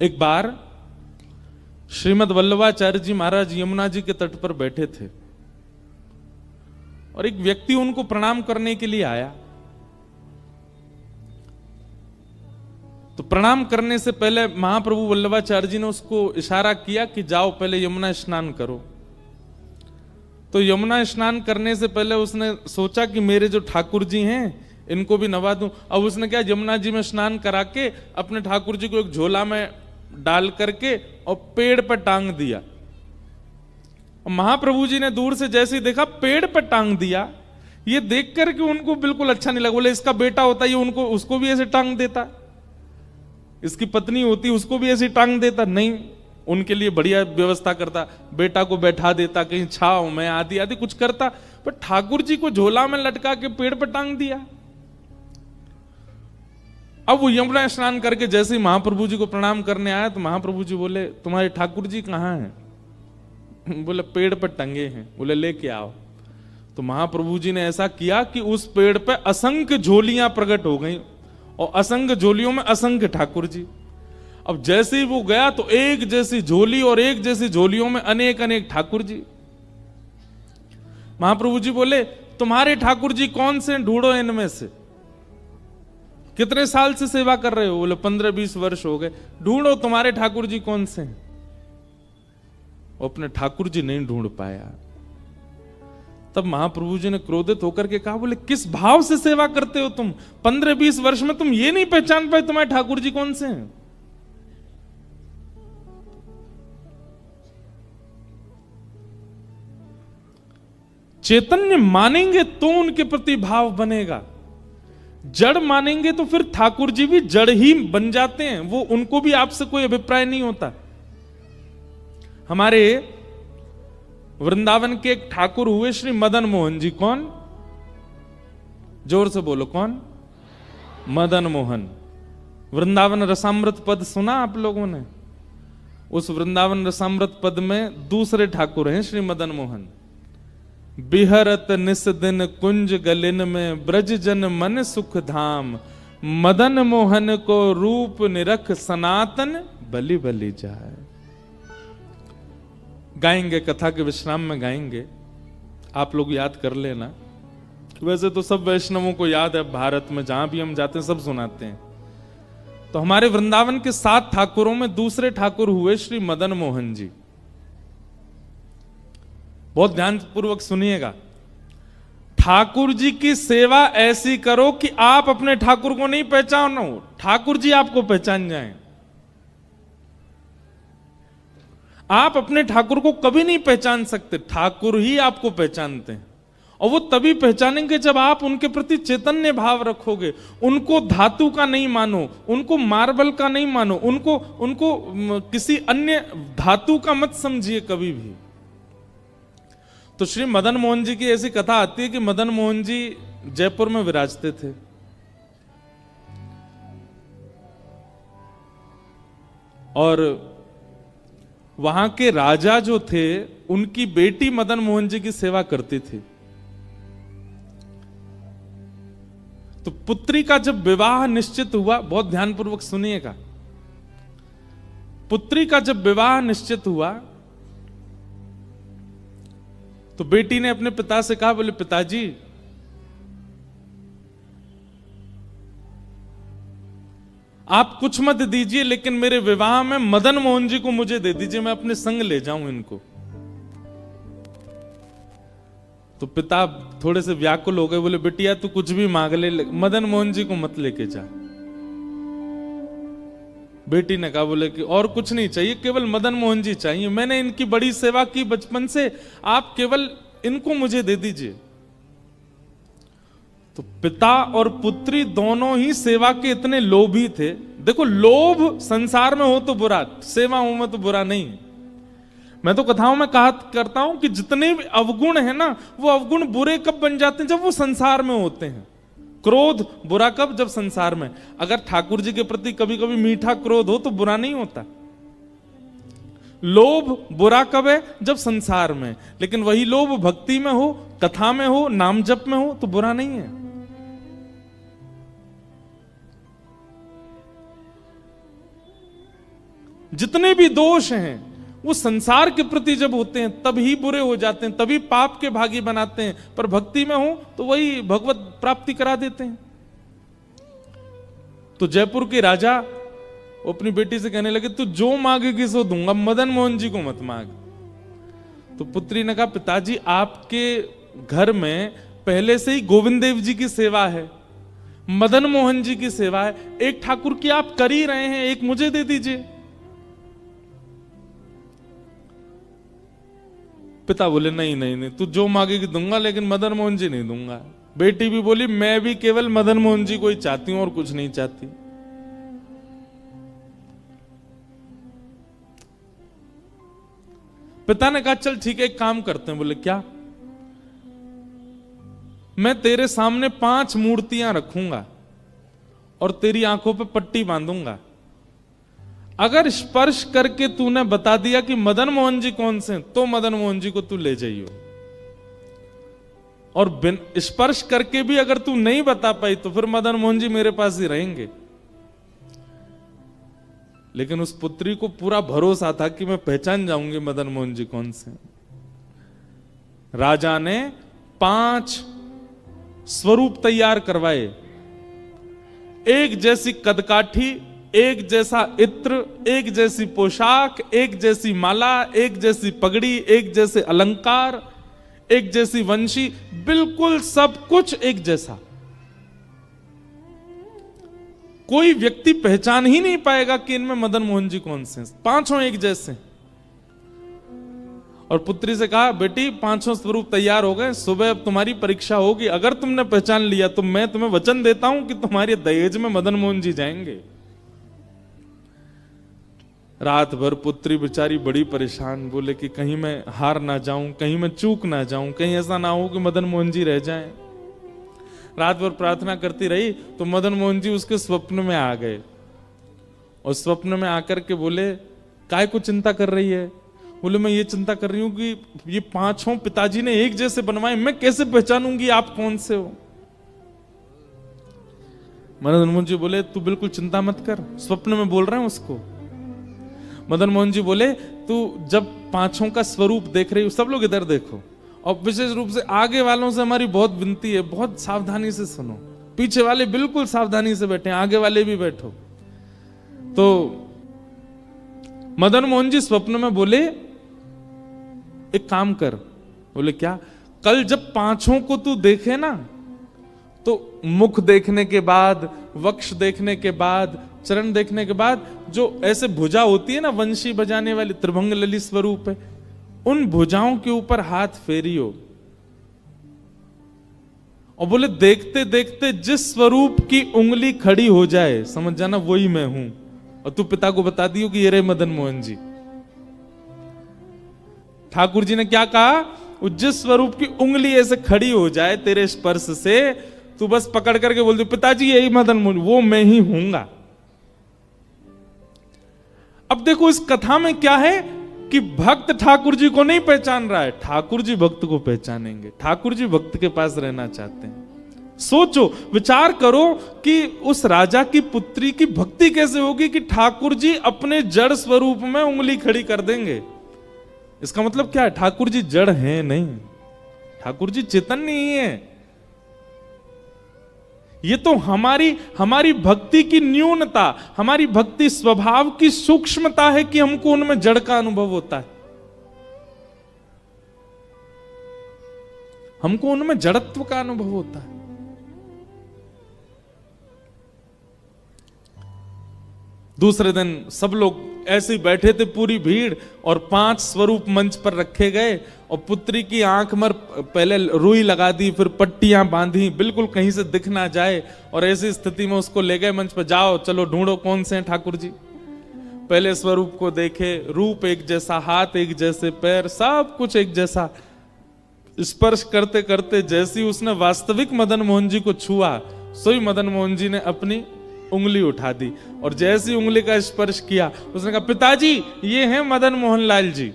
एक बार श्रीमद् वल्लभाचार्य जी महाराज यमुना जी के तट पर बैठे थे और एक व्यक्ति उनको प्रणाम करने के लिए आया। तो प्रणाम करने से पहले महाप्रभु वल्लभाचार्य जी ने उसको इशारा किया कि जाओ पहले यमुना स्नान करो। तो यमुना स्नान करने से पहले उसने सोचा कि मेरे जो ठाकुर जी हैं इनको भी नवा दूं। अब उसने क्या, यमुना जी में स्नान करा के अपने ठाकुर जी को एक झोला में डाल करके और पेड़ पर टांग दिया। और महाप्रभु जी ने दूर से जैसे ही देखा पेड़ पर टांग दिया, ये देख करके उनको बिल्कुल अच्छा नहीं लगा। बोले इसका बेटा होता ये उनको उसको भी ऐसे टांग देता, इसकी पत्नी होती उसको भी ऐसे टांग देता। नहीं, उनके लिए बढ़िया व्यवस्था करता, बेटा को बैठा देता कहीं छाव में, आदि आदि कुछ करता। पर ठाकुर जी को झोला में लटका के पेड़ पर टांग दिया। अब वो यमुना स्नान करके जैसे ही महाप्रभु जी को प्रणाम करने आया तो महाप्रभु जी बोले तुम्हारे ठाकुर जी कहाँ हैं? बोले पेड़ पर टंगे हैं। बोले लेके आओ। तो महाप्रभु जी ने ऐसा किया कि उस पेड़ पे असंख्य झोलियां प्रकट हो गई और असंख्य झोलियों में असंख्य ठाकुर जी। अब जैसे ही वो गया तो एक जैसी झोली और एक जैसी झोलियों में अनेक अनेक ठाकुर जी। महाप्रभु जी बोले तुम्हारे ठाकुर जी कौन से, ढूंढो इनमें से। कितने साल से सेवा कर रहे हो? बोले 15-20 वर्ष हो गए। ढूंढो तुम्हारे ठाकुर जी कौन से हैं। वो अपने ठाकुर जी नहीं ढूंढ पाया। तब महाप्रभु जी ने क्रोधित होकर के कहा, बोले किस भाव से सेवा करते हो तुम? 15-20 वर्ष में तुम ये नहीं पहचान पाए तुम्हारे ठाकुर जी कौन से हैं? चैतन्य मानेंगे तो उनके प्रति भाव बनेगा। जड़ मानेंगे तो फिर ठाकुर जी भी जड़ ही बन जाते हैं। वो उनको भी आपसे कोई अभिप्राय नहीं होता। हमारे वृंदावन के एक ठाकुर हुए श्री मदन मोहन जी। कौन? जोर से बोलो कौन? मदन मोहन। वृंदावन रसामृत पद सुना आप लोगों ने? उस वृंदावन रसामृत पद में दूसरे ठाकुर हैं श्री मदन मोहन। बिहरत निस दिन कुंज गलिन में ब्रज जन मन सुख धाम, मदन मोहन को रूप निरख सनातन बलि बलि जाए। गाएंगे, कथा के विश्राम में गाएंगे, आप लोग याद कर लेना। वैसे तो सब वैष्णवों को याद है, भारत में जहां भी हम जाते हैं सब सुनाते हैं। तो हमारे वृंदावन के 7 ठाकुरों में दूसरे ठाकुर हुए श्री मदन मोहन जी। बहुत ध्यानपूर्वक सुनिएगा। ठाकुर जी की सेवा ऐसी करो कि आप अपने ठाकुर को नहीं पहचानो, ठाकुर जी आपको पहचान जाएं। आप अपने ठाकुर को कभी नहीं पहचान सकते, ठाकुर ही आपको पहचानते हैं। और वो तभी पहचानेंगे जब आप उनके प्रति चैतन्य भाव रखोगे। उनको धातु का नहीं मानो, उनको मार्बल का नहीं मानो, उनको किसी अन्य धातु का मत समझिए कभी भी। तो श्री मदन मोहन जी की ऐसी कथा आती है कि मदन मोहन जी जयपुर में विराजते थे और वहां के राजा जो थे उनकी बेटी मदन मोहन जी की सेवा करती थी। तो पुत्री का जब विवाह निश्चित हुआ, बहुत ध्यानपूर्वक सुनिएगा, पुत्री का जब विवाह निश्चित हुआ तो बेटी ने अपने पिता से कहा, बोले पिताजी आप कुछ मत दीजिए लेकिन मेरे विवाह में मदन मोहन जी को मुझे दे दीजिए, मैं अपने संग ले जाऊं इनको। तो पिता थोड़े से व्याकुल हो गए, बोले बिटिया तू कुछ भी मांग ले, मदन मोहन जी को मत लेके जा। बेटी ने कहा, बोले कि और कुछ नहीं चाहिए, केवल मदन मोहन जी चाहिए, मैंने इनकी बड़ी सेवा की बचपन से, आप केवल इनको मुझे दे दीजिए। तो पिता और पुत्री दोनों ही सेवा के इतने लोभी थे। देखो, लोभ संसार में हो तो बुरा, सेवाओं में तो बुरा नहीं। मैं तो कथाओं में कहा करता हूं कि जितने भी अवगुण है ना, वो अवगुण बुरे कब बन जाते हैं? जब वो संसार में होते हैं। क्रोध बुरा कब? जब संसार में। अगर ठाकुर जी के प्रति कभी कभी मीठा क्रोध हो तो बुरा नहीं होता। लोभ बुरा कब है? जब संसार में। लेकिन वही लोभ भक्ति में हो, कथा में हो, नाम जप में हो तो बुरा नहीं है। जितने भी दोष हैं वो संसार के प्रति जब होते हैं तभी बुरे हो जाते हैं, तभी पाप के भागी बनाते हैं, पर भक्ति में हो तो वही भगवत प्राप्ति करा देते हैं। तो जयपुर के राजा वो अपनी बेटी से कहने लगे, तू जो मांगेगी सो दूंगा, मदन मोहन जी को मत मांग। तो पुत्री ने कहा, पिताजी आपके घर में पहले से ही गोविंद देव जी की सेवा है, मदन मोहन जी की सेवा है, एक ठाकुर की आप कर ही रहे हैं, एक मुझे दे दीजिए। पिता बोले, नहीं नहीं नहीं, तू जो मांगेगी दूंगा, लेकिन मदन मोहन जी नहीं दूंगा। बेटी भी बोली, मैं भी केवल मदन मोहन जी को ही चाहती हूं और कुछ नहीं चाहती। पिता ने कहा, चल ठीक है, एक काम करते हैं। बोले, क्या? मैं तेरे सामने 5 मूर्तियां रखूंगा और तेरी आंखों पे पट्टी बांधूंगा। अगर स्पर्श करके तूने बता दिया कि मदन मोहन जी कौन से, तो मदन मोहन जी को तू ले जाइयो, और स्पर्श करके भी अगर तू नहीं बता पाई तो फिर मदन मोहन जी मेरे पास ही रहेंगे। लेकिन उस पुत्री को पूरा भरोसा था कि मैं पहचान जाऊंगी मदन मोहन जी कौन से। राजा ने 5 स्वरूप तैयार करवाए, एक जैसी कदकाठी, एक जैसा इत्र, एक जैसी पोशाक, एक जैसी माला, एक जैसी पगड़ी, एक जैसे अलंकार, एक जैसी वंशी, बिल्कुल सब कुछ एक जैसा। कोई व्यक्ति पहचान ही नहीं पाएगा कि इनमें मदन मोहन जी कौन से। 5 एक जैसे। और पुत्री से कहा, बेटी 5 स्वरूप तैयार हो गए, सुबह अब तुम्हारी परीक्षा होगी, अगर तुमने पहचान लिया तो मैं तुम्हें वचन देता हूं कि तुम्हारे दहेज में मदन मोहन जी जाएंगे। रात भर पुत्री बेचारी बड़ी परेशान, बोले कि कहीं मैं हार ना जाऊं, कहीं मैं चूक ना जाऊं, कहीं ऐसा ना हो कि मदन मोहन जी रह जाएं। रात भर प्रार्थना करती रही तो मदन मोहन जी उसके स्वप्न में आ गए, और स्वप्न में आकर के बोले, काय को चिंता कर रही है? बोले, मैं ये चिंता कर रही हूं कि ये 5 पिताजी ने एक जैसे बनवाए, मैं कैसे पहचानूंगी आप कौन से हो? मदन मोहन जी बोले, तू बिल्कुल चिंता मत कर, स्वप्न में बोल रहे हैं उसको। मदन मोहन जी बोले, तू जब 5 का स्वरूप देख रही हो, सब लोग इधर देखो, और विशेष रूप से आगे वालों से हमारी बहुत विनती है, बहुत सावधानी से सुनो, पीछे वाले बिल्कुल सावधानी से बैठे, आगे वाले भी बैठो। तो मदन मोहन जी स्वप्न में बोले, एक काम कर। बोले, क्या? कल जब 5 को तू देखे ना, तो मुख देखने के बाद, वक्ष देखने के बाद, चरण देखने के बाद, जो ऐसे भुजा होती है ना वंशी बजाने वाली, त्रिभंग ललित स्वरूप है, उन भुजाओं के ऊपर हाथ फेरियो। और बोले, देखते देखते जिस स्वरूप की उंगली खड़ी हो जाए, समझ जाना वही मैं हूं, और तू पिता को बता दियो कि ये रहे मदन मोहन जी। ठाकुर जी ने क्या कहा? जिस स्वरूप की उंगली ऐसे खड़ी हो जाए तेरे स्पर्श से, तू बस पकड़ करके बोल दो, पिताजी यही मदन मोहन, वो मैं ही हूंगा। अब देखो इस कथा में क्या है कि भक्त ठाकुर जी को नहीं पहचान रहा है, ठाकुर जी भक्त को पहचानेंगे, ठाकुर जी भक्त के पास रहना चाहते हैं। सोचो, विचार करो कि उस राजा की पुत्री की भक्ति कैसे होगी कि ठाकुर जी अपने जड़ स्वरूप में उंगली खड़ी कर देंगे। इसका मतलब क्या है? ठाकुर जी जड़ हैं नहीं, ठाकुर जी चेतन्य ही है। ये तो हमारी भक्ति की न्यूनता, हमारी भक्ति स्वभाव की सूक्ष्मता है कि हमको उनमें जड़ का अनुभव होता है, हमको उनमें जड़त्व का अनुभव होता है। दूसरे दिन सब लोग ऐसे ही बैठे थे, पूरी भीड़, और 5 स्वरूप मंच पर रखे गए, और पुत्री की आंख में पहले रुई लगा दी, फिर पट्टियां बांधी, बिल्कुल कहीं से दिख ना जाए, और ऐसी स्थिति में उसको ले गए मंच पर, जाओ चलो ढूंढो कौन से हैं ठाकुर जी। पहले स्वरूप को देखे, रूप एक जैसा, हाथ एक जैसे, पैर सब कुछ एक जैसा। स्पर्श करते करते जैसी उसने वास्तविक मदन मोहन जी को छुआ, सोई मदन मोहन जी ने अपनी उंगली उठा दी, और जैसी उंगली का स्पर्श किया उसने कहा, पिताजी ये हैं मदन मोहन लाल जी।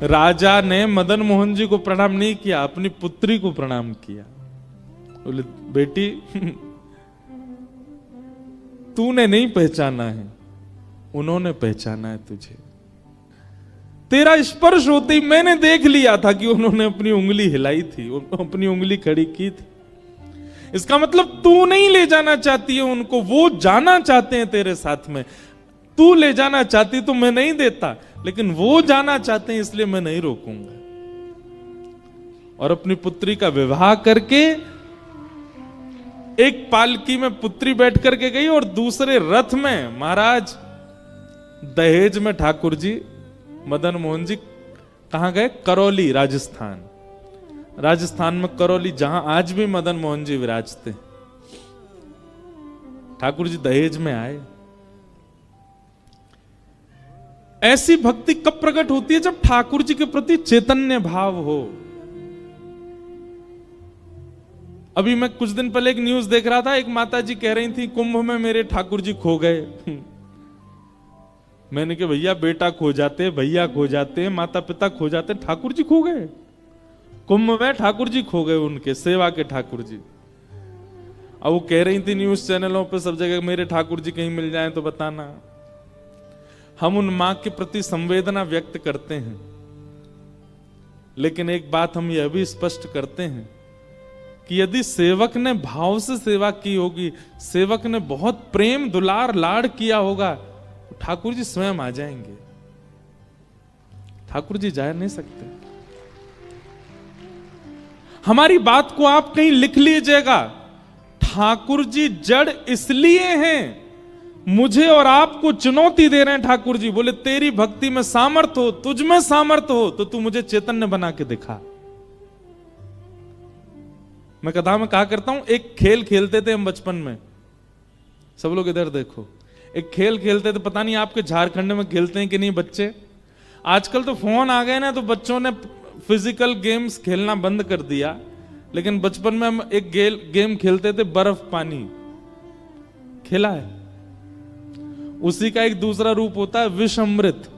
राजा ने मदन मोहन जी को प्रणाम नहीं किया, अपनी पुत्री को प्रणाम किया। बोले बेटी तूने नहीं पहचाना है, उन्होंने पहचाना है तुझे। तेरा स्पर्श होते ही मैंने देख लिया था कि उन्होंने अपनी उंगली हिलाई थी, अपनी उंगली खड़ी की थी। इसका मतलब तू नहीं ले जाना चाहती है उनको, वो जाना चाहते हैं तेरे साथ में। तू ले जाना चाहती तो मैं नहीं देता, लेकिन वो जाना चाहते हैं इसलिए मैं नहीं रोकूंगा। और अपनी पुत्री का विवाह करके एक पालकी में पुत्री बैठ करके गई और दूसरे रथ में महाराज दहेज में ठाकुर जी मदन मोहन जी कहां गए? करौली, राजस्थान। राजस्थान में करौली, जहां आज भी मदन मोहन जी विराजते। ठाकुर जी दहेज में आए। ऐसी भक्ति कब प्रकट होती है? जब ठाकुर जी के प्रति चैतन्य भाव हो। अभी मैं कुछ दिन पहले एक न्यूज देख रहा था, एक माता जी कह रही थी कुंभ में मेरे ठाकुर जी खो गए। मैंने कहा भैया बेटा खो जाते, भैया खो जाते, माता पिता खो जाते, ठाकुर जी खो गए कुंभ में? ठाकुर जी खो गए, उनके सेवा के ठाकुर जी। अब वो कह रही थी न्यूज चैनलों पे सब जगह मेरे ठाकुर जी कहीं मिल जाएं तो बताना। हम उन मां के प्रति संवेदना व्यक्त करते हैं, लेकिन एक बात हम यह भी स्पष्ट करते हैं कि यदि सेवक ने भाव से सेवा की होगी, सेवक ने बहुत प्रेम दुलार लाड़ किया होगा, तो ठाकुर जी स्वयं आ जाएंगे। ठाकुर जी जा नहीं सकते। हमारी बात को आप कहीं लिख लीजिएगा, ठाकुर जी जड़ इसलिए हैं, मुझे और आपको चुनौती दे रहे हैं ठाकुर जी। बोले तेरी भक्ति में सामर्थ हो, तुझ में सामर्थ हो, तो तू मुझे चैतन्य बना के दिखा। मैं कथा में कहा करता हूं, एक खेल खेलते थे हम बचपन में। सब लोग इधर देखो, एक खेल खेलते थे, पता नहीं आपके झारखंड में खेलते हैं कि नहीं बच्चे। आजकल तो फोन आ गए ना, तो बच्चों ने फिजिकल गेम्स खेलना बंद कर दिया। लेकिन बचपन में हम एक गेम खेलते थे, बर्फ पानी। खेला है? उसी का एक दूसरा रूप होता है विष अमृत।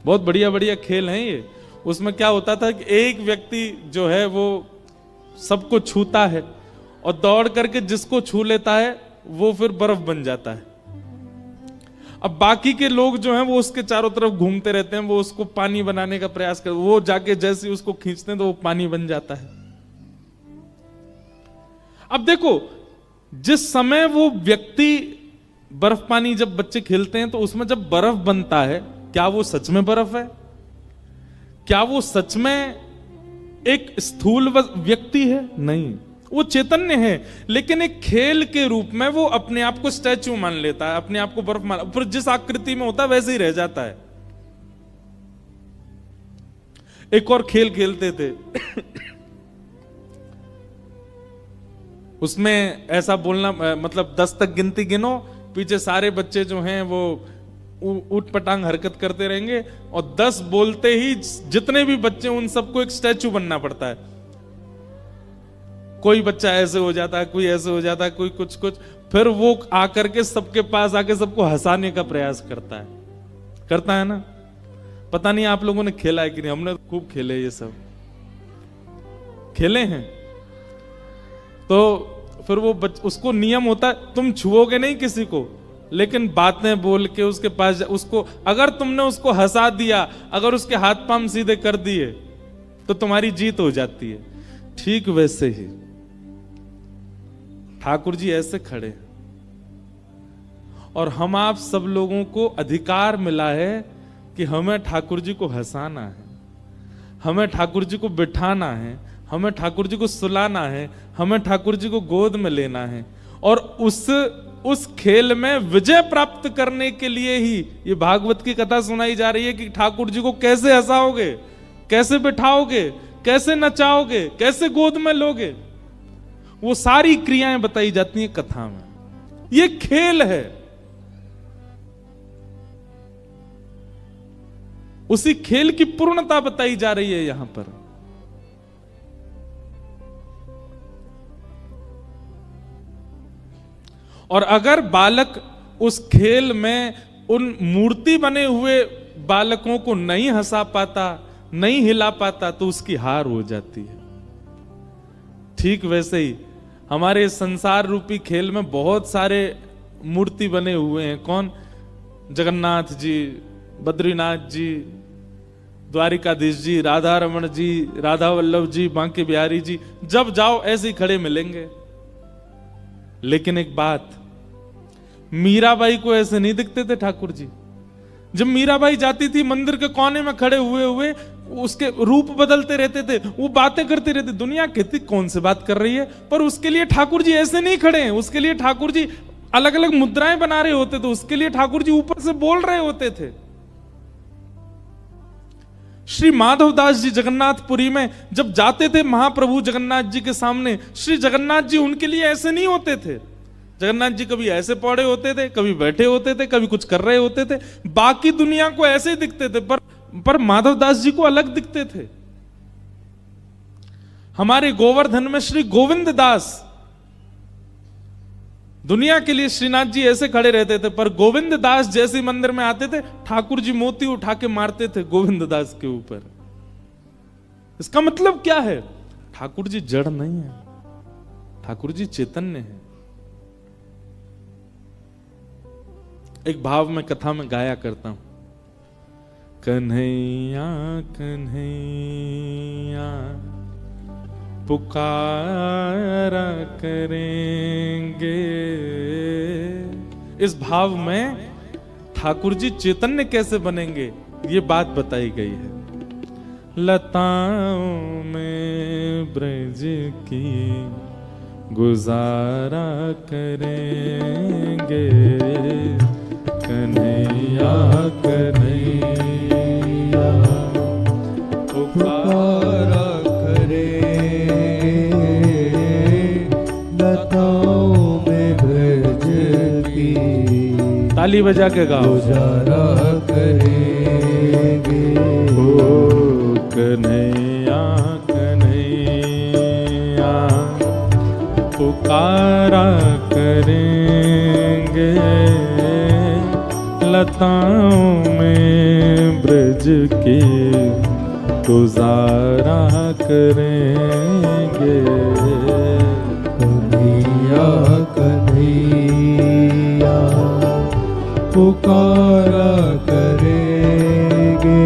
बहुत बढ़िया बढ़िया खेल हैं ये। उसमें क्या होता था कि एक व्यक्ति जो है वो सबको छूता है और दौड़ करके जिसको छू लेता है वो फिर बर्फ बन जाता है। अब बाकी के लोग जो हैं वो उसके चारों तरफ घूमते रहते हैं, वो उसको पानी बनाने का प्रयास कर, वो जाके जैसे उसको खींचते हैं तो वो पानी बन जाता है। अब देखो, जिस समय वो व्यक्ति बर्फ पानी जब बच्चे खेलते हैं तो उसमें जब बर्फ बनता है, क्या वो सच में बर्फ है? क्या वो सच में एक स्थूल व्यक्ति है? नहीं, वो चैतन्य है, लेकिन एक खेल के रूप में वो अपने आप को स्टैच्यू मान लेता है, अपने आप को बर्फ मान, फिर जिस आकृति में होता है वैसे ही रह जाता है। एक और खेल खेलते थे उसमें ऐसा बोलना, मतलब 10 तक गिनती गिनो, पीछे सारे बच्चे जो हैं वो ऊट पटांग हरकत करते रहेंगे और 10 बोलते ही जितने भी बच्चे उन सबको एक स्टैचू बनना पड़ता है। कोई बच्चा ऐसे हो जाता है, कोई ऐसे हो जाता है, कोई कुछ कुछ, फिर वो आकर के सबके पास आके सबको हंसाने का प्रयास करता है ना। पता नहीं आप लोगों ने खेला है कि नहीं, हमने खूब खेले, ये सब खेले हैं। तो फिर वो उसको नियम होता है, तुम छुओगे नहीं किसी को, लेकिन बातें बोल के उसके पास उसको, अगर तुमने उसको हंसा दिया, अगर उसके हाथ पांव सीधे कर दिए तो तुम्हारी जीत हो जाती है। ठीक वैसे ही ठाकुर जी ऐसे खड़े और हम आप सब लोगों को अधिकार मिला है कि हमें ठाकुर जी को हंसाना है, हमें ठाकुर जी को बिठाना है, हमें ठाकुर जी को सुलाना है, हमें ठाकुर जी को गोद में लेना है। और उस खेल में विजय प्राप्त करने के लिए ही ये भागवत की कथा सुनाई जा रही है कि ठाकुर जी को कैसे हंसाओगे, कैसे बिठाओगे, कैसे नचाओगे, कैसे गोद में लोगे, वो सारी क्रियाएं बताई जाती हैं कथा में। ये खेल है। उसी खेल की पूर्णता बताई जा रही है यहां पर। और अगर बालक उस खेल में उन मूर्ति बने हुए बालकों को नहीं हंसा पाता, नहीं हिला पाता, तो उसकी हार हो जाती है। ठीक वैसे ही हमारे संसार रूपी खेल में बहुत सारे मूर्ति बने हुए हैं। कौन? जगन्नाथ जी, बद्रीनाथ जी, द्वारिकाधीश जी, राधा रमण जी, राधा वल्लभ जी, बांके बिहारी जी, जब जाओ ऐसे ही खड़े मिलेंगे। लेकिन एक बात, मीराबाई को ऐसे नहीं दिखते थे ठाकुर जी। जब मीराबाई जाती थी मंदिर के कोने में खड़े हुए हुए, उसके रूप बदलते रहते थे, वो बातें करती रहती, दुनिया कहती कौन से बात कर रही है, पर उसके लिए ठाकुर जी ऐसे नहीं खड़े हैं। उसके लिए ठाकुर जी अलग अलग मुद्राएं बना रहे होते थे, उसके लिए ठाकुर जी ऊपर से बोल रहे होते थे। श्री माधवदास जी जगन्नाथपुरी में जब जाते थे महाप्रभु जगन्नाथ जी के सामने, श्री जगन्नाथ जी उनके लिए ऐसे नहीं होते थे। जगन्नाथ जी कभी ऐसे पौड़े होते थे, कभी बैठे होते थे, कभी कुछ कर रहे होते थे, बाकी दुनिया को ऐसे दिखते थे, पर माधवदास जी को अलग दिखते थे। हमारे गोवर्धन में श्री गोविंद दास, दुनिया के लिए श्रीनाथ जी ऐसे खड़े रहते थे, पर गोविंद दास जैसे मंदिर में आते थे, ठाकुर जी मोती उठा के मारते थे गोविंद दास के ऊपर। इसका मतलब क्या है? ठाकुर जी जड़ नहीं है, ठाकुर जी चैतन्य है। एक भाव में कथा में गाया करता हूं, कन्हैया कन्हैया पुकारा करेंगे। इस भाव में ठाकुर जी चैतन्य कैसे बनेंगे, ये बात बताई गई है। लताओं में ब्रज की गुजारा करेंगे, कन्हैया कन्हैया पुकारा ताली बजा के गाओ, गुजारा करेंगे। ओ कन्हैया कन्हैया पुकारा करेंगे, लताओं में ब्रज की गुजारा करेंगे। कन्हैया कन्हैया पुकारा करेंगे,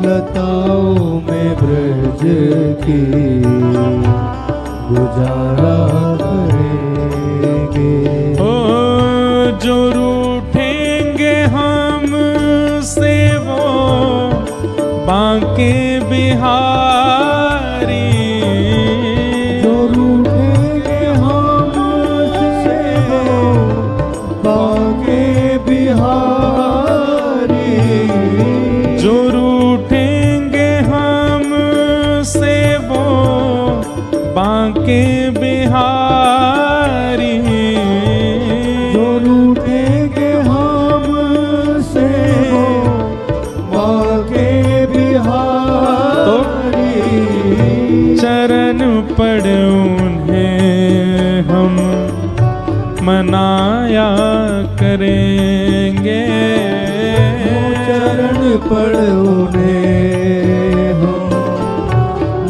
लताओं में ब्रज की गुजारा करेंगे। ओ जो रूठेंगे हमसे वो बांके बिहारी, जो रूठेंगे हमसे वो बांके बिहारी, जो रूठेंगे हमसे वो बांके बिहारी, जो रूठेंगे हमसे वो बांके बिहारी। चरण पड़ उन्हें हम मनाया करेंगे, चरण पड़ उन्हें हम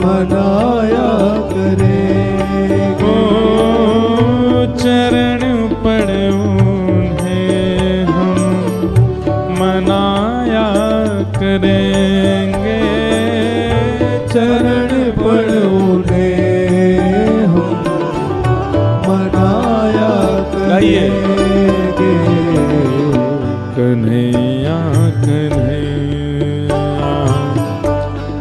मनाया करेंगे। ओ चरण पड़ उन्हें हम मनाया करेंगे, चरण पड़ उन्हें हम मनाया करेंगे। कन्हैया कन्हैया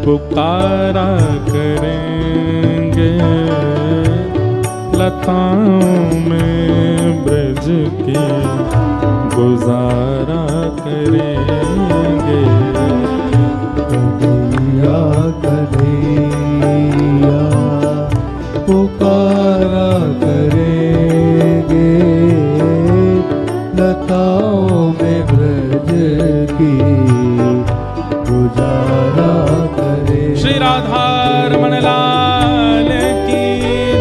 पुकारा करेंगे, लताओं में ब्रज की गुजारा करेंगे। कन्हैया कन्हैया पुकारा करेंगे, लताओं में ब्रज की गुजारा करेंगे। श्री राधा रमण लाल की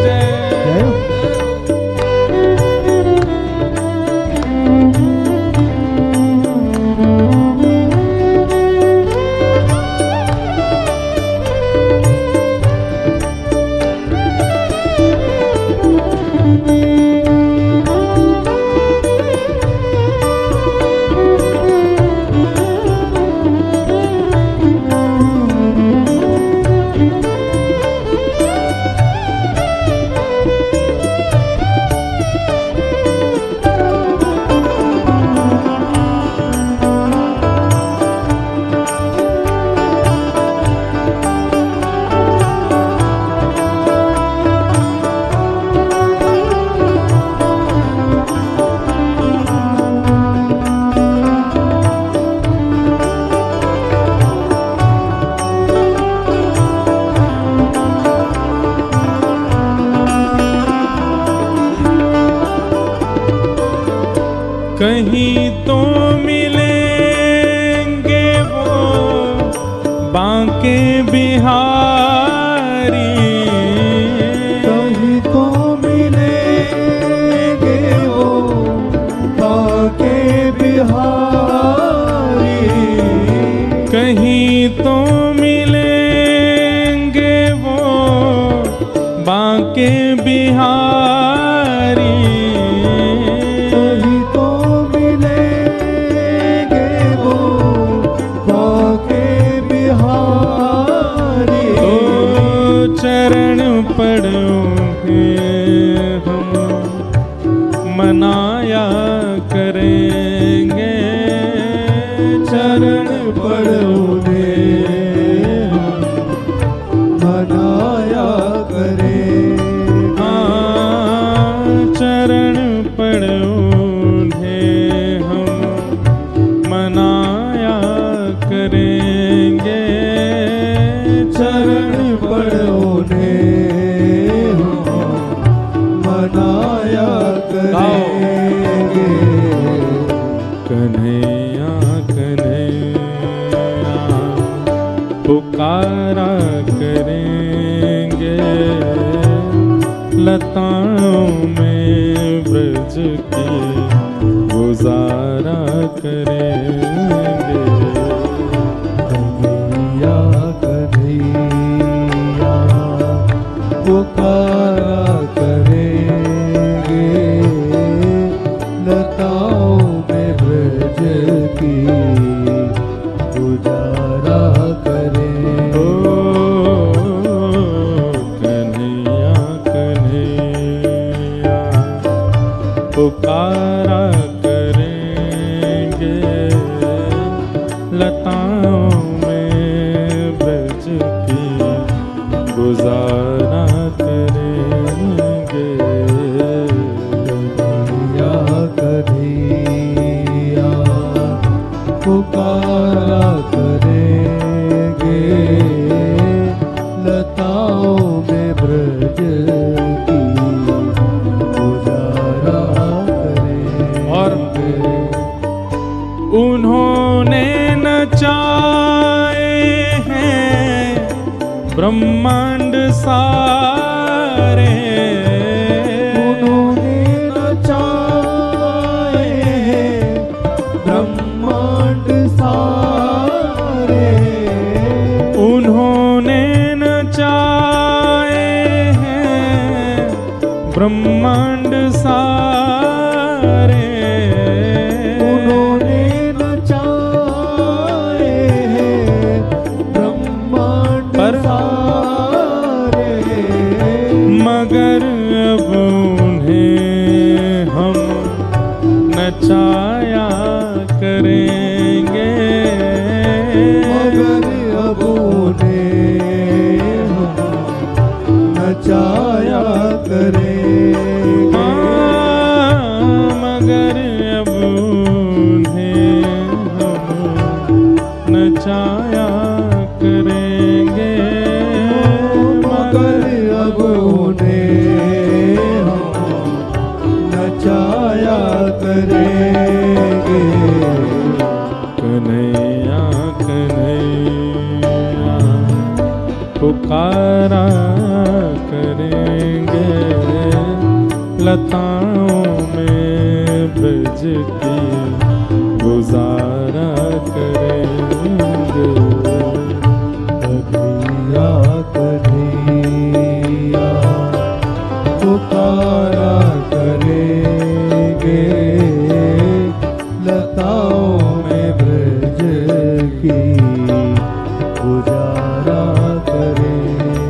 जय। कहीं तो मिलेंगे वो बांके बिहारी, कहीं तो मिलेंगे वो बांके बिहारी, कहीं तो मिलेंगे वो बांके बिहारी, कहीं तो मिलेंगे वो बांके बिहारी। तो चरण पड़ोगे हम मनाया करेंगे, चरण पड़ोगे हम मनाया करें। हाँ चरण पड़ोगे हम मनाया करेंगे, चरण पड़ोगे हम मनाया करेंगे। कन्हैया कन्हैया पुकारा करेंगे, लताओं में ब्रज की गुजारा करेंगे। कन्हैया कन्हैया पुकारा करेंगे, लताओं में ब्रज की गुजारा करें। ओ कन्हैया कन्हैया पुकारा करेंगे, लताओं में ब्रज की गुजारा करेंगे। कन्हैया कन्हैया पुकारा करेंगे, लताओं में ब्रज की गुजारा करेंगे। उन्होंने नचाए हैं ब्रह्मांड सारे, उन्होंने नचाए हैं ब्रह्मांड सारे, उन्होंने नचाए हैं ब्रह्मांड सारे, उन्होंने नचाए हैं ब्रह्मांड पर सारे, मगर अब उन्हें हम नचाया करेंगे, मगर अब उन्हें हम नचाया करेंगे। मगर अब उन्हें हम नचाया करेंगे, मगर अब उन्हें हम नचाया करेंगे। कन्हैया कन्हैया पुकारा करेंगे, लताओं में ब्रज की गुजारा करेंगे। कन्हैया कन्हैया पुकारा करेंगे, लताओं में ब्रज की गुजारा करेंगे।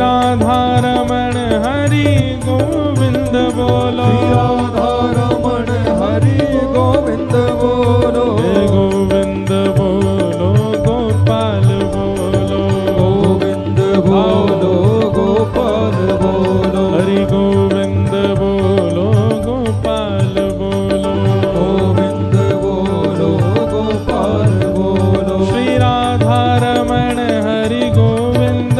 राधा रमण हरि गोविंद बोलो, राधा रमण हरि गोविंद बोलो, हे गोविंद बोलो गोपाल बोलो, गोविंद बोलो गोपाल बोलो, हरि गोविंद बोलो गोपाल बोलो, गोविंद बोलो गोपाल बोलो, श्री राधा रमण हरि गोविंद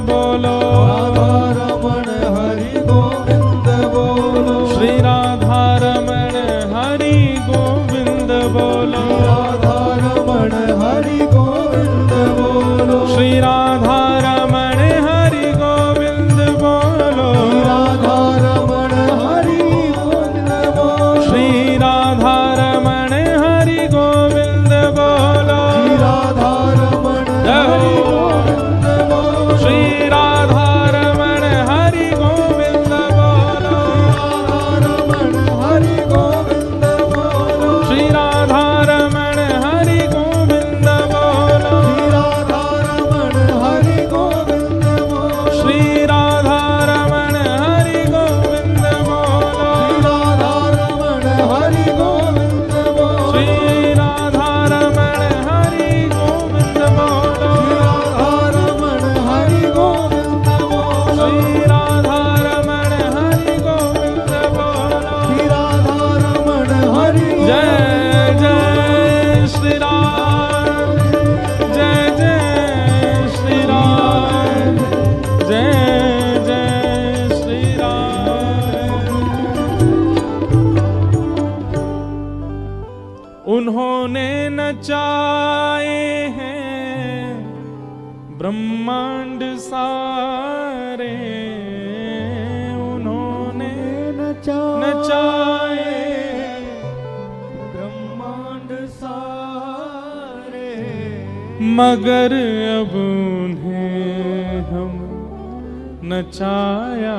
बोलो, राधा रमण हरि गोविंद बोलो, श्री राधा रमण हरि गोविंद बोलो, राधा रमण हरि गोविंद बोलो, श्री राधा रमण हरि गोविंद बोलो, राधा रमण हरि गोविंद बोलो, श्री राधा रमण हरि गोविंद बोलो, राधा रमण हरि गोविंद बोलो, श्री राधा रमण हरि गोविंद बोलो, राधा रमण हरि गोविंद बोलो, श्री राधा रमण हरि गोविंद बोलो, राधा रमण हरि गोविंद बोलो, श्री राधा रमण हरि गोविंद बोलो, राधा रमण हरि गोविंद बोलो, श्री राधा रमण हरि गोविंद बोलो, राधा रमण हरि जय जय श्री राम, जय जय श्री राम, जय जय श्री राम। उन्होंने नचाए हैं ब्रह्मांड सारे, उन्होंने नचाए ब्रह्मांड सारे, मगर अब उन्हें हम नचाया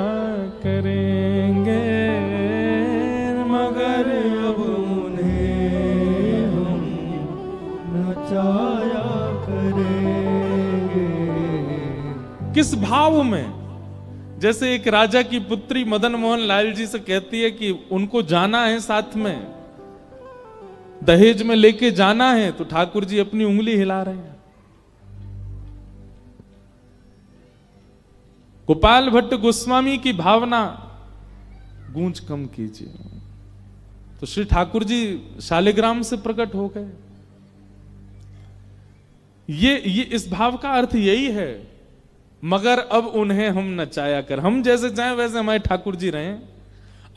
करेंगे, मगर अब उन्हें हम नचाया करेंगे। किस भाव में? जैसे एक राजा की पुत्री मदन मोहन लाल जी से कहती है कि उनको जाना है साथ में, दहेज में लेके जाना है, तो ठाकुर जी अपनी उंगली हिला रहे हैं। गोपाल भट्ट गोस्वामी की भावना गूंज कम कीजिए, तो श्री ठाकुर जी शालिग्राम से प्रकट हो गए। ये इस भाव का अर्थ यही है, मगर अब उन्हें हम नचाया कर, हम जैसे चाहें वैसे हमारे ठाकुर जी रहें।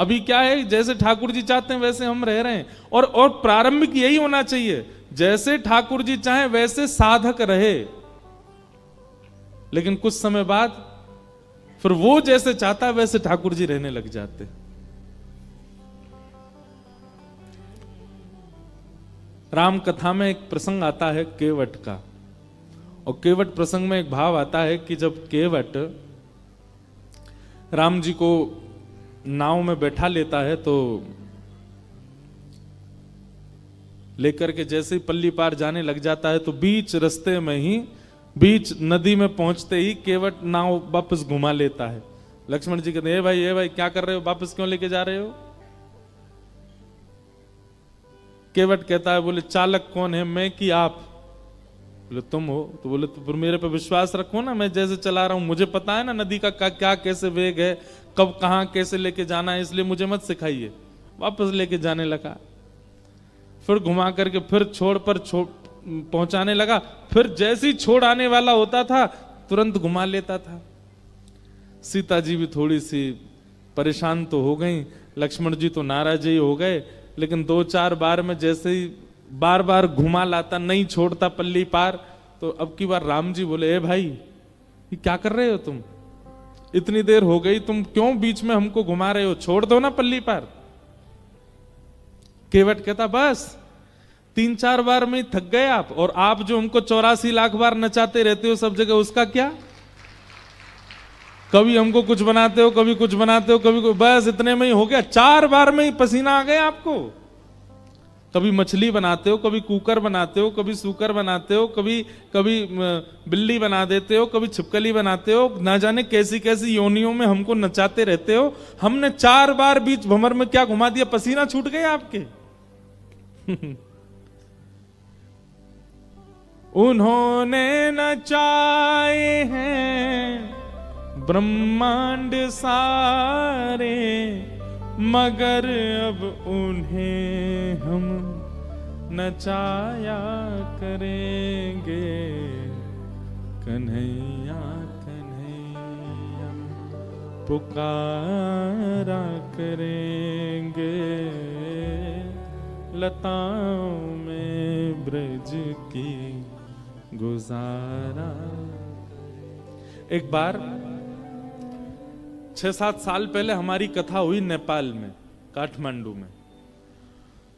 अभी क्या है, जैसे ठाकुर जी चाहते हैं वैसे हम रह रहे हैं, और प्रारंभिक यही होना चाहिए, जैसे ठाकुर जी चाहें वैसे साधक रहे। लेकिन कुछ समय बाद फिर वो जैसे चाहता है वैसे ठाकुर जी रहने लग जाते। राम कथा में एक प्रसंग आता है केवट का, और केवट प्रसंग में एक भाव आता है कि जब केवट राम जी को नाव में बैठा लेता है, तो लेकर के जैसे ही पल्ली पार जाने लग जाता है, तो बीच रास्ते में ही, बीच नदी में पहुंचते ही केवट नाव वापस घुमा लेता है। लक्ष्मण जी कहते हैं, ए भाई क्या कर रहे हो, वापस क्यों लेके जा रहे हो? केवट कहता है, बोले चालक कौन है, मैं कि आप? बोले तुम हो। तो बोले तो फिर मेरे पे विश्वास रखो ना, मैं जैसे चला रहा हूं, मुझे पता है ना नदी का क्या कैसे वेग है, कब कहां कैसे लेके जाना है, इसलिए मुझे मत सिखाइए। वापस लेके जाने लगा, फिर घुमा करके फिर छोड़ पर पहुंचाने लगा, फिर जैसे ही छोड़ आने वाला होता था तुरंत घुमा लेता था। सीता जी भी थोड़ी सी परेशान तो हो गई, लक्ष्मण जी तो नाराज ही हो गए, लेकिन 2-4 बार में जैसे ही बार बार घुमा लाता, नहीं छोड़ता पल्ली पार, तो अब की बार राम जी बोले, ए भाई ये क्या कर रहे हो तुम, इतनी देर हो गई, तुम क्यों बीच में हमको घुमा रहे हो, छोड़ दो ना पल्ली पार। केवट कहता, बस 3-4 बार में थक गए आप, और आप जो हमको 84 लाख बार नचाते रहते हो सब जगह, उसका क्या? कभी हमको कुछ बनाते हो, कभी कुछ बनाते हो, कभी बस इतने में ही हो गया, 4 बार में ही पसीना आ गया आपको। कभी मछली बनाते हो, कभी कुकर बनाते हो, कभी सूकर बनाते हो, कभी कभी बिल्ली बना देते हो, कभी छिपकली बनाते हो, ना जाने कैसी कैसी योनियों में हमको नचाते रहते हो। हमने 4 बार बीच भंवर में क्या घुमा दिया, पसीना छूट गए आपके। उन्होंने नचाए हैं ब्रह्मांड सारे, मगर अब उन्हें हम नचाया करेंगे। कन्हैया कन्हैया पुकारा करेंगे, लताओं में ब्रज की गुजारा। एक बार 6-7 साल पहले हमारी कथा हुई नेपाल में, काठमांडू में।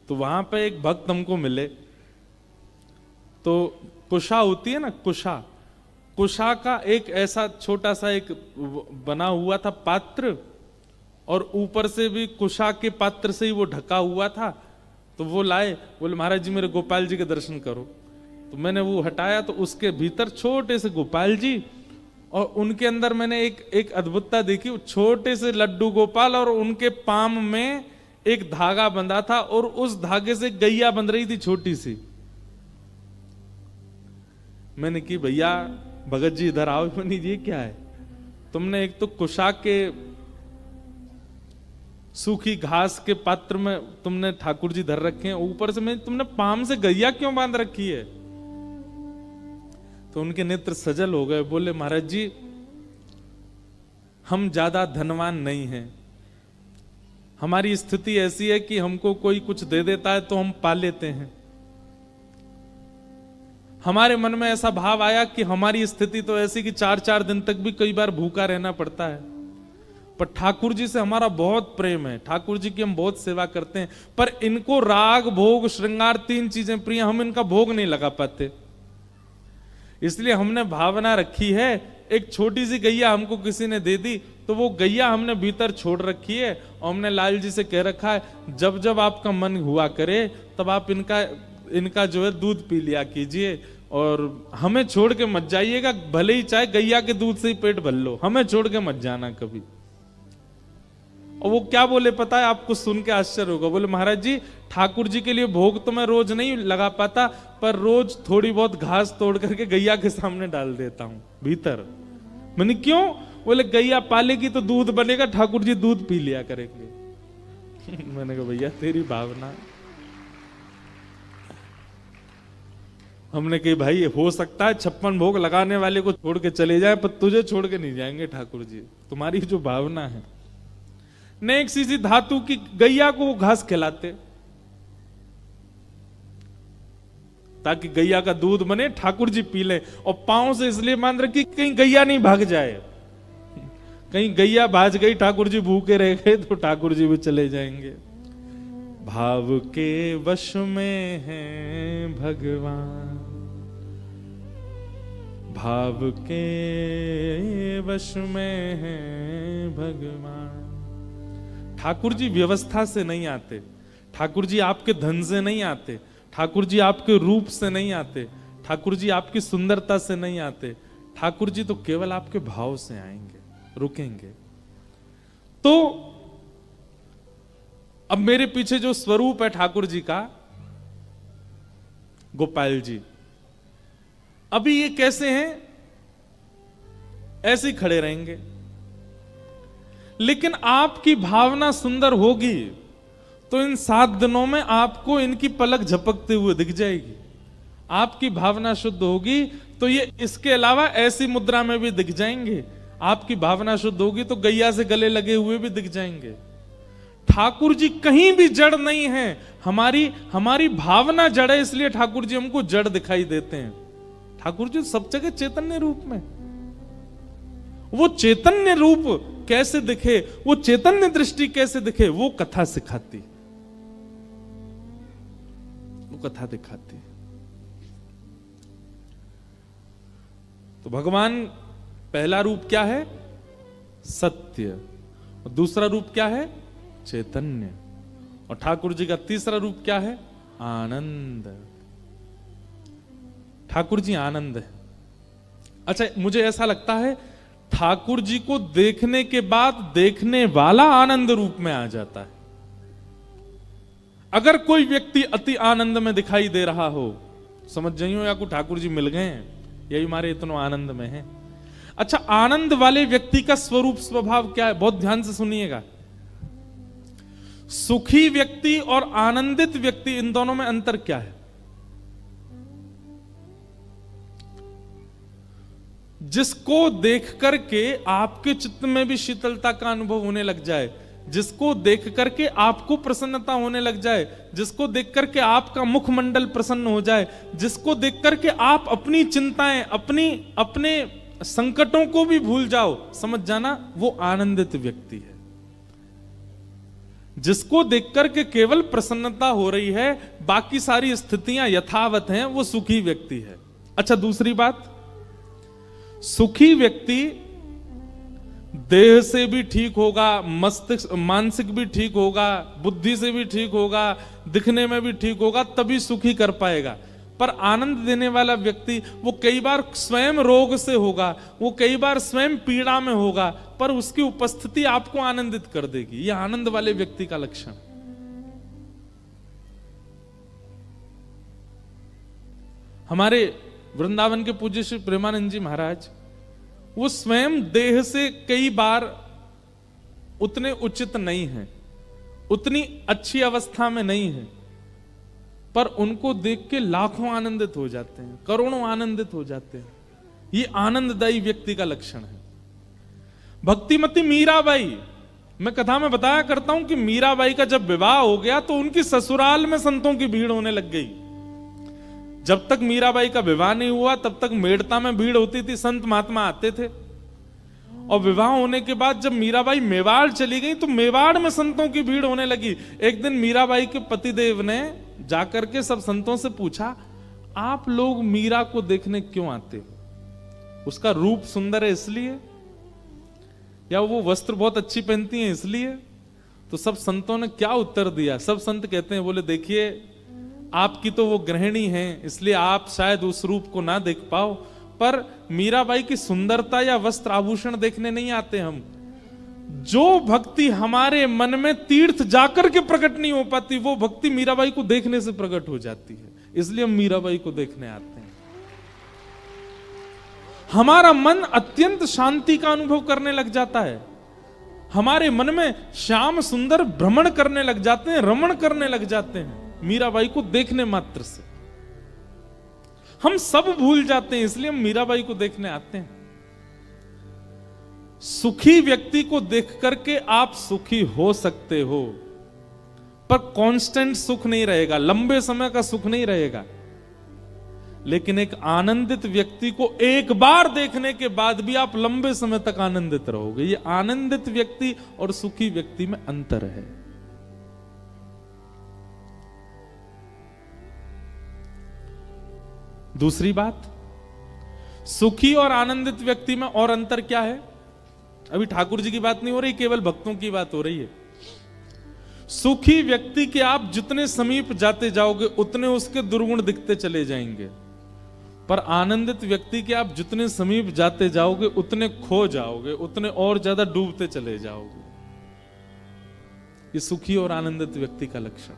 तो वहां पे एक भक्त हमको मिले। तो कुशा होती है ना, कुशा का एक ऐसा छोटा सा एक बना हुआ था पात्र, और ऊपर से भी कुशा के पात्र से ही वो ढका हुआ था। तो वो लाए, बोले महाराज जी मेरे गोपाल जी के दर्शन करो। तो मैंने वो हटाया, तो उसके भीतर छोटे से गोपाल जी, और उनके अंदर मैंने एक अद्भुतता देखी। छोटे से लड्डू गोपाल, और उनके पाम में एक धागा बंधा था, और उस धागे से गैया बंध रही थी छोटी सी। मैंने की भैया भगत जी इधर आओ। मैंने ये क्या है, तुमने एक तो कुशा के सूखी घास के पात्र में तुमने ठाकुर जी धर रखे हैं, ऊपर से मैं तुमने पाम से गैया क्यों बांध रखी है। तो उनके नेत्र सजल हो गए। बोले महाराज जी हम ज्यादा धनवान नहीं हैं, हमारी स्थिति ऐसी है कि हमको कोई कुछ दे देता है तो हम पा लेते हैं। हमारे मन में ऐसा भाव आया कि हमारी स्थिति तो ऐसी कि 4-4 दिन तक भी कई बार भूखा रहना पड़ता है, पर ठाकुर जी से हमारा बहुत प्रेम है, ठाकुर जी की हम बहुत सेवा करते हैं, पर इनको राग भोग श्रृंगार 3 चीजें प्रिय, हम इनका भोग नहीं लगा पाते। इसलिए हमने भावना रखी है, एक छोटी सी गैया हमको किसी ने दे दी, तो वो गैया हमने भीतर छोड़ रखी है, और हमने लाल जी से कह रखा है जब जब आपका मन हुआ करे तब आप इनका जो है दूध पी लिया कीजिए, और हमें छोड़ के मत जाइएगा, भले ही चाहे गैया के दूध से ही पेट भर लो, हमें छोड़ के मत जाना कभी। और वो क्या बोले पता है, आपको सुन के आश्चर्य होगा। बोले महाराज जी ठाकुर जी के लिए भोग तो मैं रोज नहीं लगा पाता, पर रोज थोड़ी बहुत घास तोड़ करके गैया के सामने डाल देता हूं भीतर। मैंने क्यों? बोले गैया पालेगी तो दूध बनेगा, ठाकुर जी दूध पी लिया करेंगे। मैंने कहा भैया तेरी भावना। हमने कही भाई हो सकता है 56 भोग लगाने वाले को छोड़ के चले जाए, पर तुझे छोड़ के नहीं जाएंगे ठाकुर जी, तुम्हारी जो भावना है। ने एक सी धातु की गैया को घास खिलाते ताकि गैया का दूध बने, ठाकुर जी पी ले, और पांव से इसलिए बांध रखी कहीं गैया नहीं भाग जाए। कहीं गैया भाज गई, ठाकुर जी भूखे रह गए, तो ठाकुर जी भी चले जाएंगे। भाव के वश में है भगवान, भाव के वश में है भगवान। ठाकुर जी व्यवस्था से नहीं आते, ठाकुर जी आपके धन से नहीं आते, ठाकुर जी आपके रूप से नहीं आते, ठाकुर जी आपकी सुंदरता से नहीं आते, ठाकुर जी तो केवल आपके भाव से आएंगे, रुकेंगे। तो अब मेरे पीछे जो स्वरूप है ठाकुर जी का, गोपाल जी, अभी ये कैसे हैं? ऐसे ही खड़े रहेंगे, लेकिन आपकी भावना सुंदर होगी तो इन 7 दिनों में आपको इनकी पलक झपकते हुए दिख जाएगी। आपकी भावना शुद्ध होगी तो ये इसके अलावा ऐसी मुद्रा में भी दिख जाएंगे। आपकी भावना शुद्ध होगी तो गैया से गले लगे हुए भी दिख जाएंगे। ठाकुर जी कहीं भी जड़ नहीं है, हमारी भावना जड़ है, इसलिए ठाकुर जी हमको जड़ दिखाई देते हैं। ठाकुर जी सब जगह चैतन्य रूप में। वो चैतन्य रूप कैसे दिखे, वो चैतन्य दृष्टि कैसे दिखे, वो कथा सिखाती, वो कथा दिखाती। तो भगवान पहला रूप क्या है? सत्य। और दूसरा रूप क्या है? चैतन्य। और ठाकुर जी का तीसरा रूप क्या है? आनंद। ठाकुर जी आनंद है। अच्छा, मुझे ऐसा लगता है ठाकुर जी को देखने के बाद देखने वाला आनंद रूप में आ जाता है। अगर कोई व्यक्ति अति आनंद में दिखाई दे रहा हो, समझ जाइयो या को ठाकुर जी मिल गए हैं, यही हमारे इतना आनंद में है। अच्छा, आनंद वाले व्यक्ति का स्वरूप स्वभाव क्या है? बहुत ध्यान से सुनिएगा। सुखी व्यक्ति और आनंदित व्यक्ति, इन दोनों में अंतर क्या है? जिसको देख करके आपके चित्त में भी शीतलता का अनुभव होने लग जाए, जिसको देख करके आपको प्रसन्नता होने लग जाए, जिसको देख करके आपका मुखमंडल प्रसन्न हो जाए, जिसको देख करके आप अपनी चिंताएं, अपने संकटों को भी भूल जाओ, समझ जाना वो आनंदित व्यक्ति है। जिसको देख करके केवल प्रसन्नता हो रही है, बाकी सारी स्थितियां यथावत हैं, वो सुखी व्यक्ति है। अच्छा, दूसरी बात, सुखी व्यक्ति देह से भी ठीक होगा, मस्तिष्क मानसिक भी ठीक होगा, बुद्धि से भी ठीक होगा, दिखने में भी ठीक होगा, तभी सुखी कर पाएगा। पर आनंद देने वाला व्यक्ति वो कई बार स्वयं रोग से होगा, वो कई बार स्वयं पीड़ा में होगा, पर उसकी उपस्थिति आपको आनंदित कर देगी। यह आनंद वाले व्यक्ति का लक्षण। हमारे वृंदावन के पूज्य श्री प्रेमानंद जी महाराज, वो स्वयं देह से कई बार उतने उचित नहीं है, उतनी अच्छी अवस्था में नहीं है, पर उनको देख के लाखों आनंदित हो जाते हैं, करोड़ों आनंदित हो जाते हैं। ये आनंददायी व्यक्ति का लक्षण है। भक्तिमती मीराबाई, मैं कथा में बताया करता हूं कि मीराबाई का जब विवाह हो गया तो उनकी ससुराल में संतों की भीड़ होने लग गई। जब तक मीराबाई का विवाह नहीं हुआ तब तक मेड़ता में भीड़ होती थी, संत महात्मा आते थे। और विवाह होने के बाद जब मीराबाई मेवाड़ चली गई तो मेवाड़ में संतों की भीड़ होने लगी। एक दिन मीराबाई के पतिदेव ने जाकर के सब संतों से पूछा, आप लोग मीरा को देखने क्यों आते हो? उसका रूप सुंदर है इसलिए, या वो वस्त्र बहुत अच्छी पहनती हैं इसलिए? तो सब संतों ने क्या उत्तर दिया? सब संत कहते हैं, बोले देखिए आपकी तो वो गृहिणी हैं इसलिए आप शायद उस रूप को ना देख पाओ, पर मीराबाई की सुंदरता या वस्त्र आभूषण देखने नहीं आते हम। जो भक्ति हमारे मन में तीर्थ जाकर के प्रकट नहीं हो पाती, वो भक्ति मीराबाई को देखने से प्रकट हो जाती है, इसलिए हम मीराबाई को देखने आते हैं। हमारा मन अत्यंत शांति का अनुभव करने लग जाता है, हमारे मन में श्याम सुंदर भ्रमण करने लग जाते हैं, रमण करने लग जाते हैं मीराबाई को देखने मात्र से। हम सब भूल जाते हैं, इसलिए हम मीराबाई को देखने आते हैं। सुखी व्यक्ति को देख करके आप सुखी हो सकते हो, पर कांस्टेंट सुख नहीं रहेगा, लंबे समय का सुख नहीं रहेगा। लेकिन एक आनंदित व्यक्ति को एक बार देखने के बाद भी आप लंबे समय तक आनंदित रहोगे। ये आनंदित व्यक्ति और सुखी व्यक्ति में अंतर है। दूसरी बात, सुखी और आनंदित व्यक्ति में और अंतर क्या है? अभी ठाकुर जी की बात नहीं हो रही, केवल भक्तों की बात हो रही है। सुखी व्यक्ति के आप जितने समीप जाते जाओगे उतने उसके दुर्गुण दिखते चले जाएंगे, पर आनंदित व्यक्ति के आप जितने समीप जाते जाओगे उतने खो जाओगे, उतने और ज्यादा डूबते चले जाओगे। ये सुखी और आनंदित व्यक्ति का लक्षण।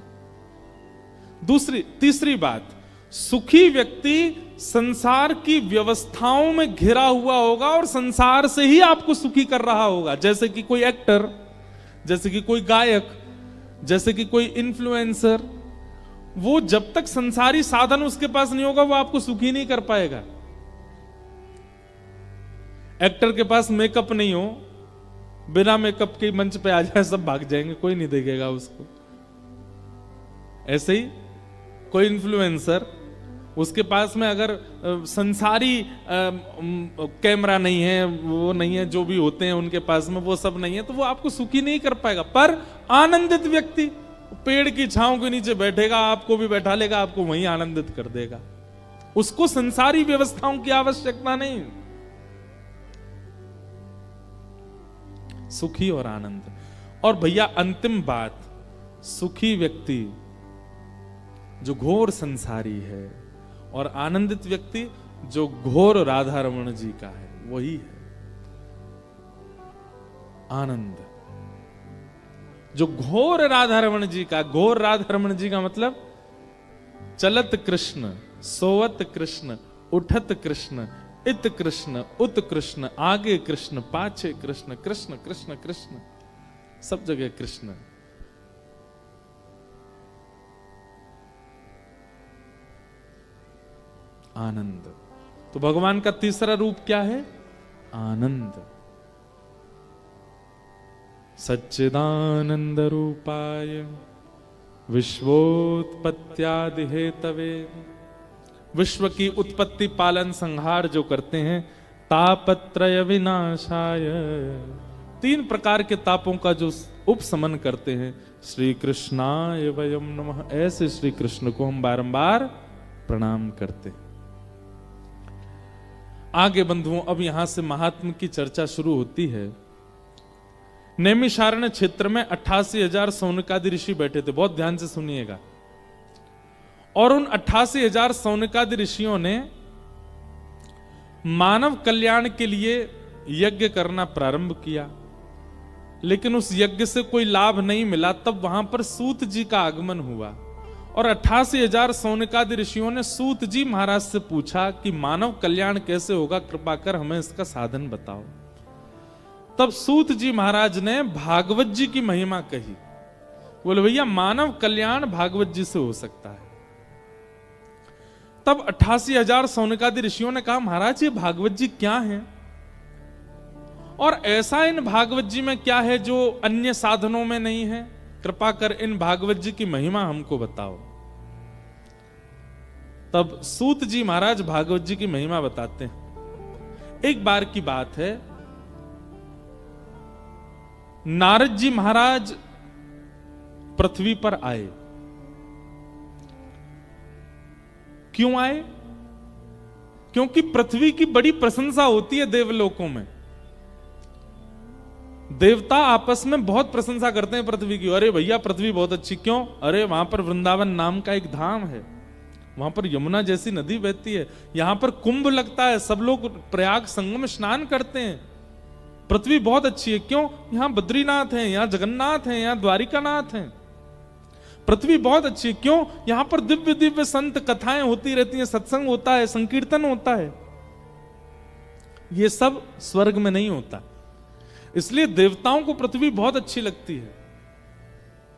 तीसरी बात, सुखी व्यक्ति संसार की व्यवस्थाओं में घिरा हुआ होगा और संसार से ही आपको सुखी कर रहा होगा। जैसे कि कोई एक्टर, जैसे कि कोई गायक, जैसे कि कोई इन्फ्लुएंसर, वो जब तक संसारी साधन उसके पास नहीं होगा वो आपको सुखी नहीं कर पाएगा। एक्टर के पास मेकअप नहीं हो, बिना मेकअप के मंच पे आ जाए सब भाग जाएंगे, कोई नहीं देखेगा उसको। ऐसे ही कोई इन्फ्लुएंसर, उसके पास में अगर संसारी कैमरा नहीं है, वो नहीं है, जो भी होते हैं उनके पास में वो सब नहीं है, तो वो आपको सुखी नहीं कर पाएगा। पर आनंदित व्यक्ति पेड़ की छांव के नीचे बैठेगा, आपको भी बैठा लेगा, आपको वहीं आनंदित कर देगा। उसको संसारी व्यवस्थाओं की आवश्यकता नहीं। सुखी और आनंद। और भैया अंतिम बात, सुखी व्यक्ति जो घोर संसारी है, और आनंदित व्यक्ति जो घोर राधा रमण जी का है, वही है आनंद। जो घोर राधा रमण जी का, घोर राधा रमण जी का मतलब चलत कृष्ण, सोवत कृष्ण, उठत कृष्ण, इत कृष्ण, उत कृष्ण, आगे कृष्ण, पाछे कृष्ण, कृष्ण कृष्ण कृष्ण, सब जगह कृष्ण। आनंद। तो भगवान का तीसरा रूप क्या है? आनंद। सच्चिदानंद रूपाय विश्वोत्पत्त्यादि हेतवे, विश्व की उत्पत्ति पालन संहार जो करते हैं, तापत्रय विनाशाय, 3 प्रकार के तापों का जो उपशमन करते हैं, श्री कृष्णाय वयम नमः, ऐसे श्री कृष्ण को हम बारंबार प्रणाम करते हैं। आगे बंधुओं, अब यहां से महात्म की चर्चा शुरू होती है। नैमिषारण्य क्षेत्र में 88,000 सौनकादि ऋषि बैठे थे, बहुत ध्यान से सुनिएगा। और उन 88,000 सौनकादि ऋषियों ने मानव कल्याण के लिए यज्ञ करना प्रारंभ किया, लेकिन उस यज्ञ से कोई लाभ नहीं मिला। तब वहां पर सूत जी का आगमन हुआ, और 88,000 सौनकादि ऋषियों ने सूत जी महाराज से पूछा कि मानव कल्याण कैसे होगा, कृपा कर हमें इसका साधन बताओ। तब सूत जी महाराज ने भागवत जी की महिमा कही। बोले भैया, मानव कल्याण भागवत जी से हो सकता है। तब 88,000 सौनकादि ऋषियों ने कहा, महाराज ये भागवत जी क्या हैं, और ऐसा इन भागवत जी में क्या है जो अन्य साधनों में नहीं है? कृपा कर इन भागवत जी की महिमा हमको बताओ। तब सूत जी महाराज भागवत जी की महिमा बताते हैं। एक बार की बात है, नारद जी महाराज पृथ्वी पर आए। क्यों आए? क्योंकि पृथ्वी की बड़ी प्रशंसा होती है देवलोकों में। देवता आपस में बहुत प्रशंसा करते हैं पृथ्वी की। अरे भैया पृथ्वी बहुत अच्छी। क्यों? अरे वहां पर वृंदावन नाम का एक धाम है, वहां पर यमुना जैसी नदी बहती है, यहां पर कुंभ लगता है, सब लोग प्रयाग संगम स्नान करते हैं। पृथ्वी बहुत अच्छी है। क्यों? यहां बद्रीनाथ है, यहां जगन्नाथ है, यहां द्वारिकानाथ है। पृथ्वी बहुत अच्छी है। क्यों? यहां पर दिव्य दिव्य संत कथाएं होती रहती हैं, सत्संग होता है, संकीर्तन होता है। ये सब स्वर्ग में नहीं होता, इसलिए देवताओं को पृथ्वी बहुत अच्छी लगती है।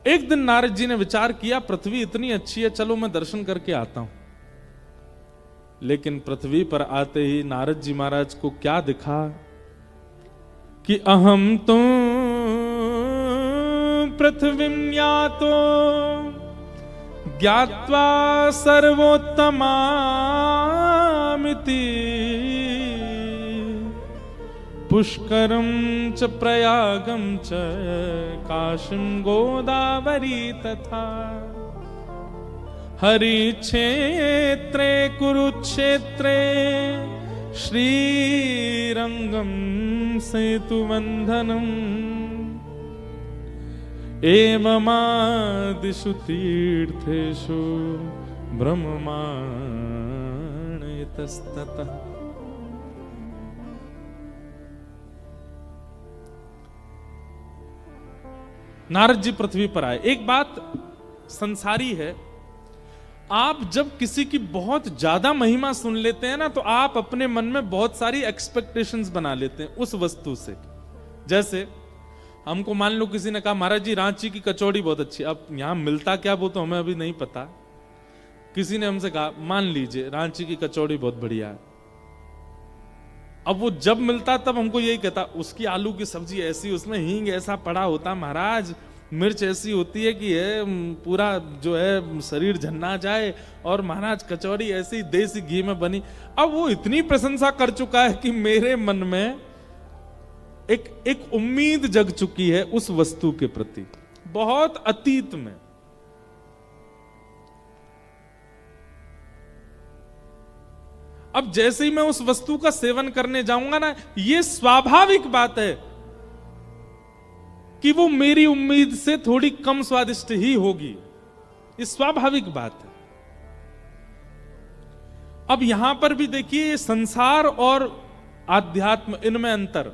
एक दिन नारद जी ने विचार किया, पृथ्वी इतनी अच्छी है, चलो मैं दर्शन करके आता हूं। लेकिन पृथ्वी पर आते ही नारद जी महाराज को क्या दिखा कि अहम तो पृथ्वीं यातो ज्ञात्वा सर्वोत्तमामिति, पुष्करं च प्रयागं च काशीं गोदावरी तथा, हरिक्षेत्रे कुरुक्षेत्रे श्रीरंगं सेतुबन्धनम्, एवमादिषु तीर्थेषु ब्रह्माण्डयतस्ततः। नारद जी पृथ्वी पर आए। एक बात संसारी है, आप जब किसी की बहुत ज्यादा महिमा सुन लेते हैं ना, तो आप अपने मन में बहुत सारी एक्सपेक्टेशंस बना लेते हैं उस वस्तु से। जैसे हमको मान लो किसी ने कहा, महाराज जी रांची की कचौड़ी बहुत अच्छी। अब यहां मिलता क्या वो तो हमें अभी नहीं पता। किसी ने हमसे कहा, मान लीजिए रांची की कचौड़ी बहुत बढ़िया है। अब वो जब मिलता तब हमको यही कहता, उसकी आलू की सब्जी ऐसी, उसमें हींग ऐसा पड़ा होता, महाराज मिर्च ऐसी होती है कि पूरा जो है शरीर झन्ना जाए, और महाराज कचौड़ी ऐसी देसी घी में बनी। अब वो इतनी प्रशंसा कर चुका है कि मेरे मन में एक उम्मीद जग चुकी है उस वस्तु के प्रति, बहुत अतीत में। अब जैसे ही मैं उस वस्तु का सेवन करने जाऊंगा ना, ये स्वाभाविक बात है कि वो मेरी उम्मीद से थोड़ी कम स्वादिष्ट ही होगी। ये स्वाभाविक बात है। अब यहां पर भी देखिए संसार और आध्यात्म, इनमें अंतर।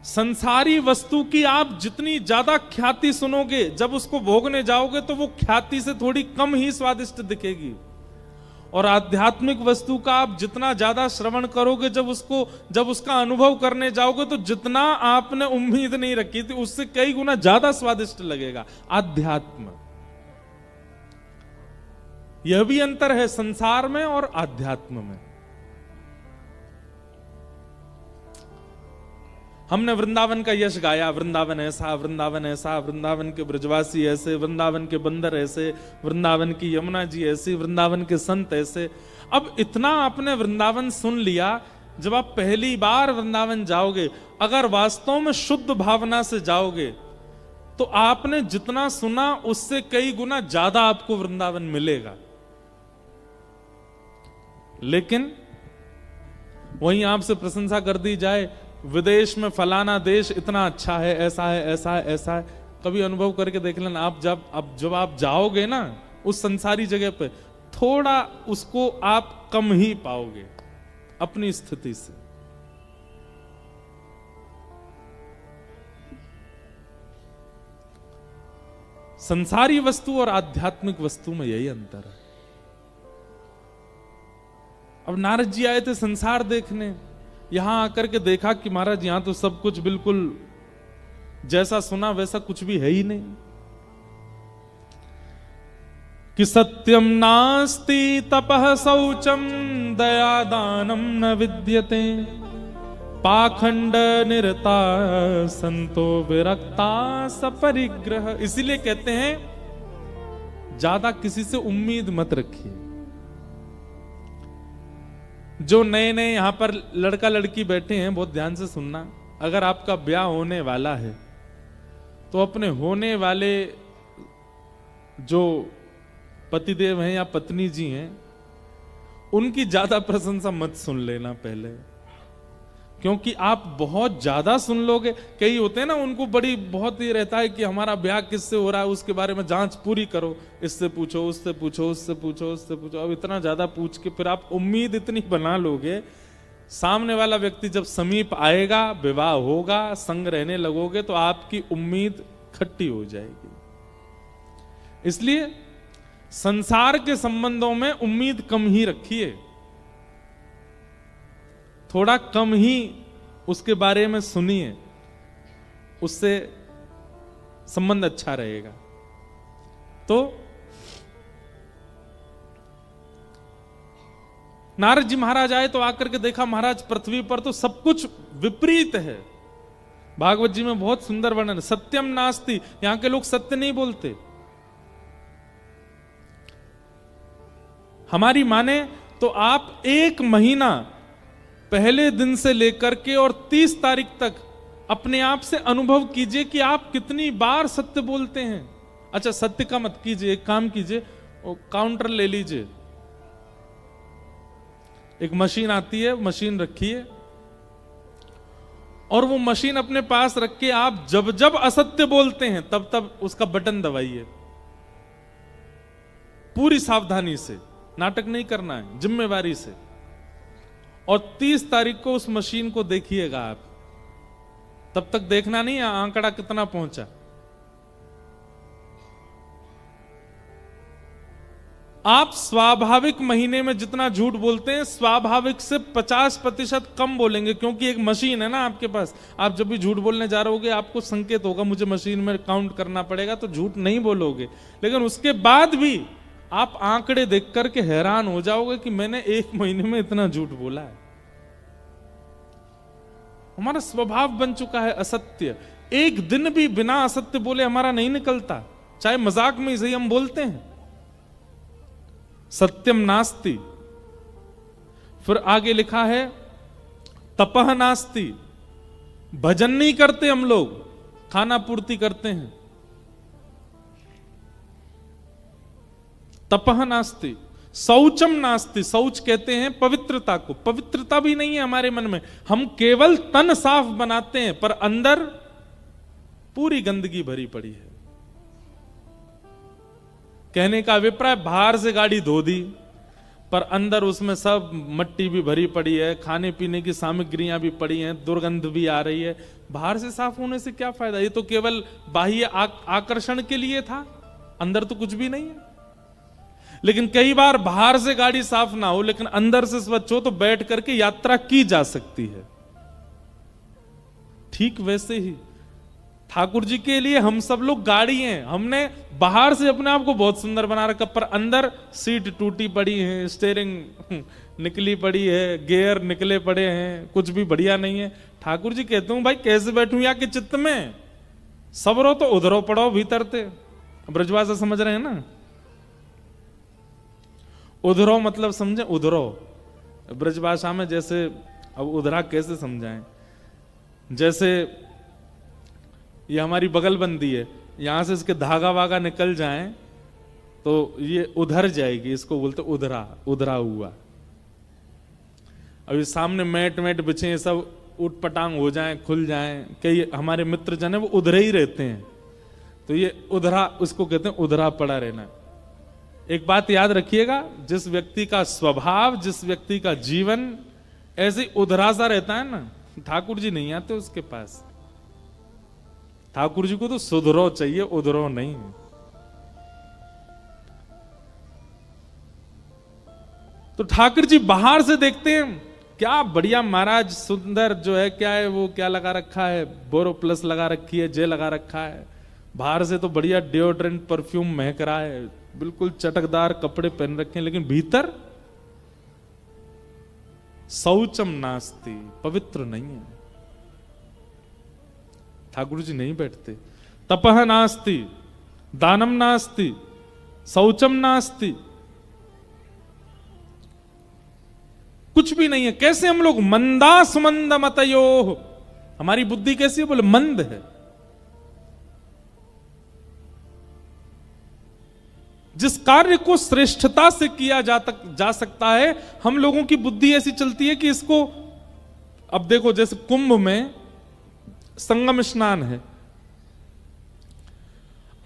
संसारी वस्तु की आप जितनी ज्यादा ख्याति सुनोगे, जब उसको भोगने जाओगे तो वो ख्याति से थोड़ी कम ही स्वादिष्ट दिखेगी। और आध्यात्मिक वस्तु का आप जितना ज्यादा श्रवण करोगे, जब उसका अनुभव करने जाओगे तो जितना आपने उम्मीद नहीं रखी थी उससे कई गुना ज्यादा स्वादिष्ट लगेगा आध्यात्म। यह भी अंतर है संसार में और आध्यात्म में। हमने वृंदावन का यश गाया, वृंदावन ऐसा, वृंदावन ऐसा, वृंदावन के ब्रजवासी ऐसे, वृंदावन के बंदर ऐसे, वृंदावन की यमुना जी ऐसी, वृंदावन के संत ऐसे। अब इतना आपने वृंदावन सुन लिया, जब आप पहली बार वृंदावन जाओगे, अगर वास्तव में शुद्ध भावना से जाओगे तो आपने जितना सुना उससे कई गुना ज्यादा आपको वृंदावन मिलेगा। लेकिन वहीं आपसे प्रशंसा कर दी जाए, विदेश में फलाना देश इतना अच्छा है, ऐसा है, ऐसा है, ऐसा है। कभी अनुभव करके देख लेना, आप जब आप जाओगे ना उस संसारी जगह पे, थोड़ा उसको आप कम ही पाओगे अपनी स्थिति से। संसारी वस्तु और आध्यात्मिक वस्तु में यही अंतर है। अब नारद जी आए थे संसार देखने, यहां आकर के देखा कि महाराज यहां तो सब कुछ बिल्कुल जैसा सुना वैसा कुछ भी है ही नहीं। कि सत्यम नास्ति तपः शौचम दया दानम न विद्यते पाखंड निरता संतो विरक्ता सपरिग्रह। इसीलिए कहते हैं ज्यादा किसी से उम्मीद मत रखिए। जो नए नए यहां पर लड़का लड़की बैठे हैं, बहुत ध्यान से सुनना। अगर आपका ब्याह होने वाला है तो अपने होने वाले जो पतिदेव हैं या पत्नी जी हैं, उनकी ज्यादा प्रशंसा मत सुन लेना पहले, क्योंकि आप बहुत ज्यादा सुन लोगे। कई होते हैं ना, उनको बहुत ही रहता है कि हमारा ब्याह किससे हो रहा है उसके बारे में जांच पूरी करो, इससे पूछो, उससे पूछो, उससे पूछो, उससे पूछो। अब इतना ज्यादा पूछ के फिर आप उम्मीद इतनी बना लोगे, सामने वाला व्यक्ति जब समीप आएगा, विवाह होगा, संग रहने लगोगे तो आपकी उम्मीद खट्टी हो जाएगी। इसलिए संसार के संबंधों में उम्मीद कम ही रखिए, थोड़ा कम ही उसके बारे में सुनिए, उससे संबंध अच्छा रहेगा। तो नारद जी महाराज आए तो आकर के देखा महाराज पृथ्वी पर तो सब कुछ विपरीत है। भागवत जी में बहुत सुंदर वर्णन, सत्यम नास्ति, यहां के लोग सत्य नहीं बोलते। हमारी माने तो आप 1 महीना पहले दिन से लेकर के और 30 तारीख तक अपने आप से अनुभव कीजिए कि आप कितनी बार सत्य बोलते हैं। अच्छा, सत्य का मत कीजिए, एक काम कीजिए, काउंटर ले लीजिए, एक मशीन आती है, मशीन रखिए और वो मशीन अपने पास रख के आप जब जब असत्य बोलते हैं तब तब उसका बटन दबाइए। पूरी सावधानी से, नाटक नहीं करना है, जिम्मेवारी से। और 30 तारीख को उस मशीन को देखिएगा आप, तब तक देखना नहीं है आंकड़ा कितना पहुंचा। आप स्वाभाविक महीने में जितना झूठ बोलते हैं, स्वाभाविक से 50% कम बोलेंगे, क्योंकि एक मशीन है ना आपके पास। आप जब भी झूठ बोलने जा रहे होगे आपको संकेत होगा मुझे मशीन में काउंट करना पड़ेगा, तो झूठ नहीं बोलोगे। लेकिन उसके बाद भी आप आंकड़े देख करके हैरान हो जाओगे कि मैंने 1 महीने में इतना झूठ बोला है। हमारा स्वभाव बन चुका है असत्य। एक दिन भी बिना असत्य बोले हमारा नहीं निकलता, चाहे मजाक में ही सही हम बोलते हैं। सत्यम नास्ति। फिर आगे लिखा है तपह नास्ति, भजन नहीं करते हम लोग, खाना पूर्ति करते हैं। तपह नास्ति। शौचम नास्ति, शौच कहते हैं पवित्रता को, पवित्रता भी नहीं है हमारे मन में। हम केवल तन साफ बनाते हैं पर अंदर पूरी गंदगी भरी पड़ी है। कहने का अभिप्राय बाहर से गाड़ी धो दी पर अंदर उसमें सब मट्टी भी भरी पड़ी है, खाने पीने की सामग्रियां भी पड़ी हैं, दुर्गंध भी आ रही है। बाहर से साफ होने से क्या फायदा? ये तो केवल बाह्य आकर्षण के लिए था, अंदर तो कुछ भी नहीं है। लेकिन कई बार बाहर से गाड़ी साफ ना हो लेकिन अंदर से स्वच्छ हो तो बैठ करके यात्रा की जा सकती है। ठीक वैसे ही ठाकुर जी के लिए हम सब लोग गाड़ी हैं। हमने बाहर से अपने आप को बहुत सुंदर बना रखा पर अंदर सीट टूटी पड़ी है, स्टीयरिंग निकली पड़ी है, गियर निकले पड़े हैं, कुछ भी बढ़िया नहीं है। ठाकुर जी कहते हूं भाई कैसे बैठूं या कि चित्त में सबरो तो उधरो पड़ो भीतर थे। ब्रजभाषा समझ रहे हैं ना? उधरो मतलब समझे? उधरो ब्रजभाषा में जैसे, अब उधरा कैसे समझाएं? जैसे ये हमारी बगलबंदी है, यहां से इसके धागा वागा निकल जाए तो ये उधर जाएगी, इसको बोलते उधरा, उधरा हुआ। अभी सामने मैट मैट बिछे सब उटपटांग हो जाएं, खुल जाएं। कई हमारे मित्र जन है वो उधरे ही रहते हैं तो ये उधरा, उसको कहते हैं उधरा पड़ा रहना। एक बात याद रखिएगा, जिस व्यक्ति का स्वभाव, जिस व्यक्ति का जीवन ऐसे उधरा सा रहता है ना, ठाकुर जी नहीं आते उसके पास। ठाकुर जी को तो सुधरो चाहिए, उधरो नहीं। तो ठाकुर जी बाहर से देखते हैं क्या बढ़िया महाराज, सुंदर जो है, क्या है वो, क्या लगा रखा है, बोरो प्लस लगा रखी है, जे लगा रखा है। बाहर से तो बढ़िया डिओड्रेंट परफ्यूम महक रहा है, बिल्कुल चटकदार कपड़े पहन रखे हैं, लेकिन भीतर शौचम नास्ति, पवित्र नहीं है। ठाकुर जी नहीं बैठते। तपह नास्ति, दानम नास्ति, शौचम नास्ति, कुछ भी नहीं है। कैसे हम लोग मंदा सुमंद मतयो, हमारी बुद्धि कैसी है? बोले मंद है। जिस कार्य को श्रेष्ठता से किया जा सकता है, हम लोगों की बुद्धि ऐसी चलती है कि इसको, अब देखो जैसे कुंभ में संगम स्नान है,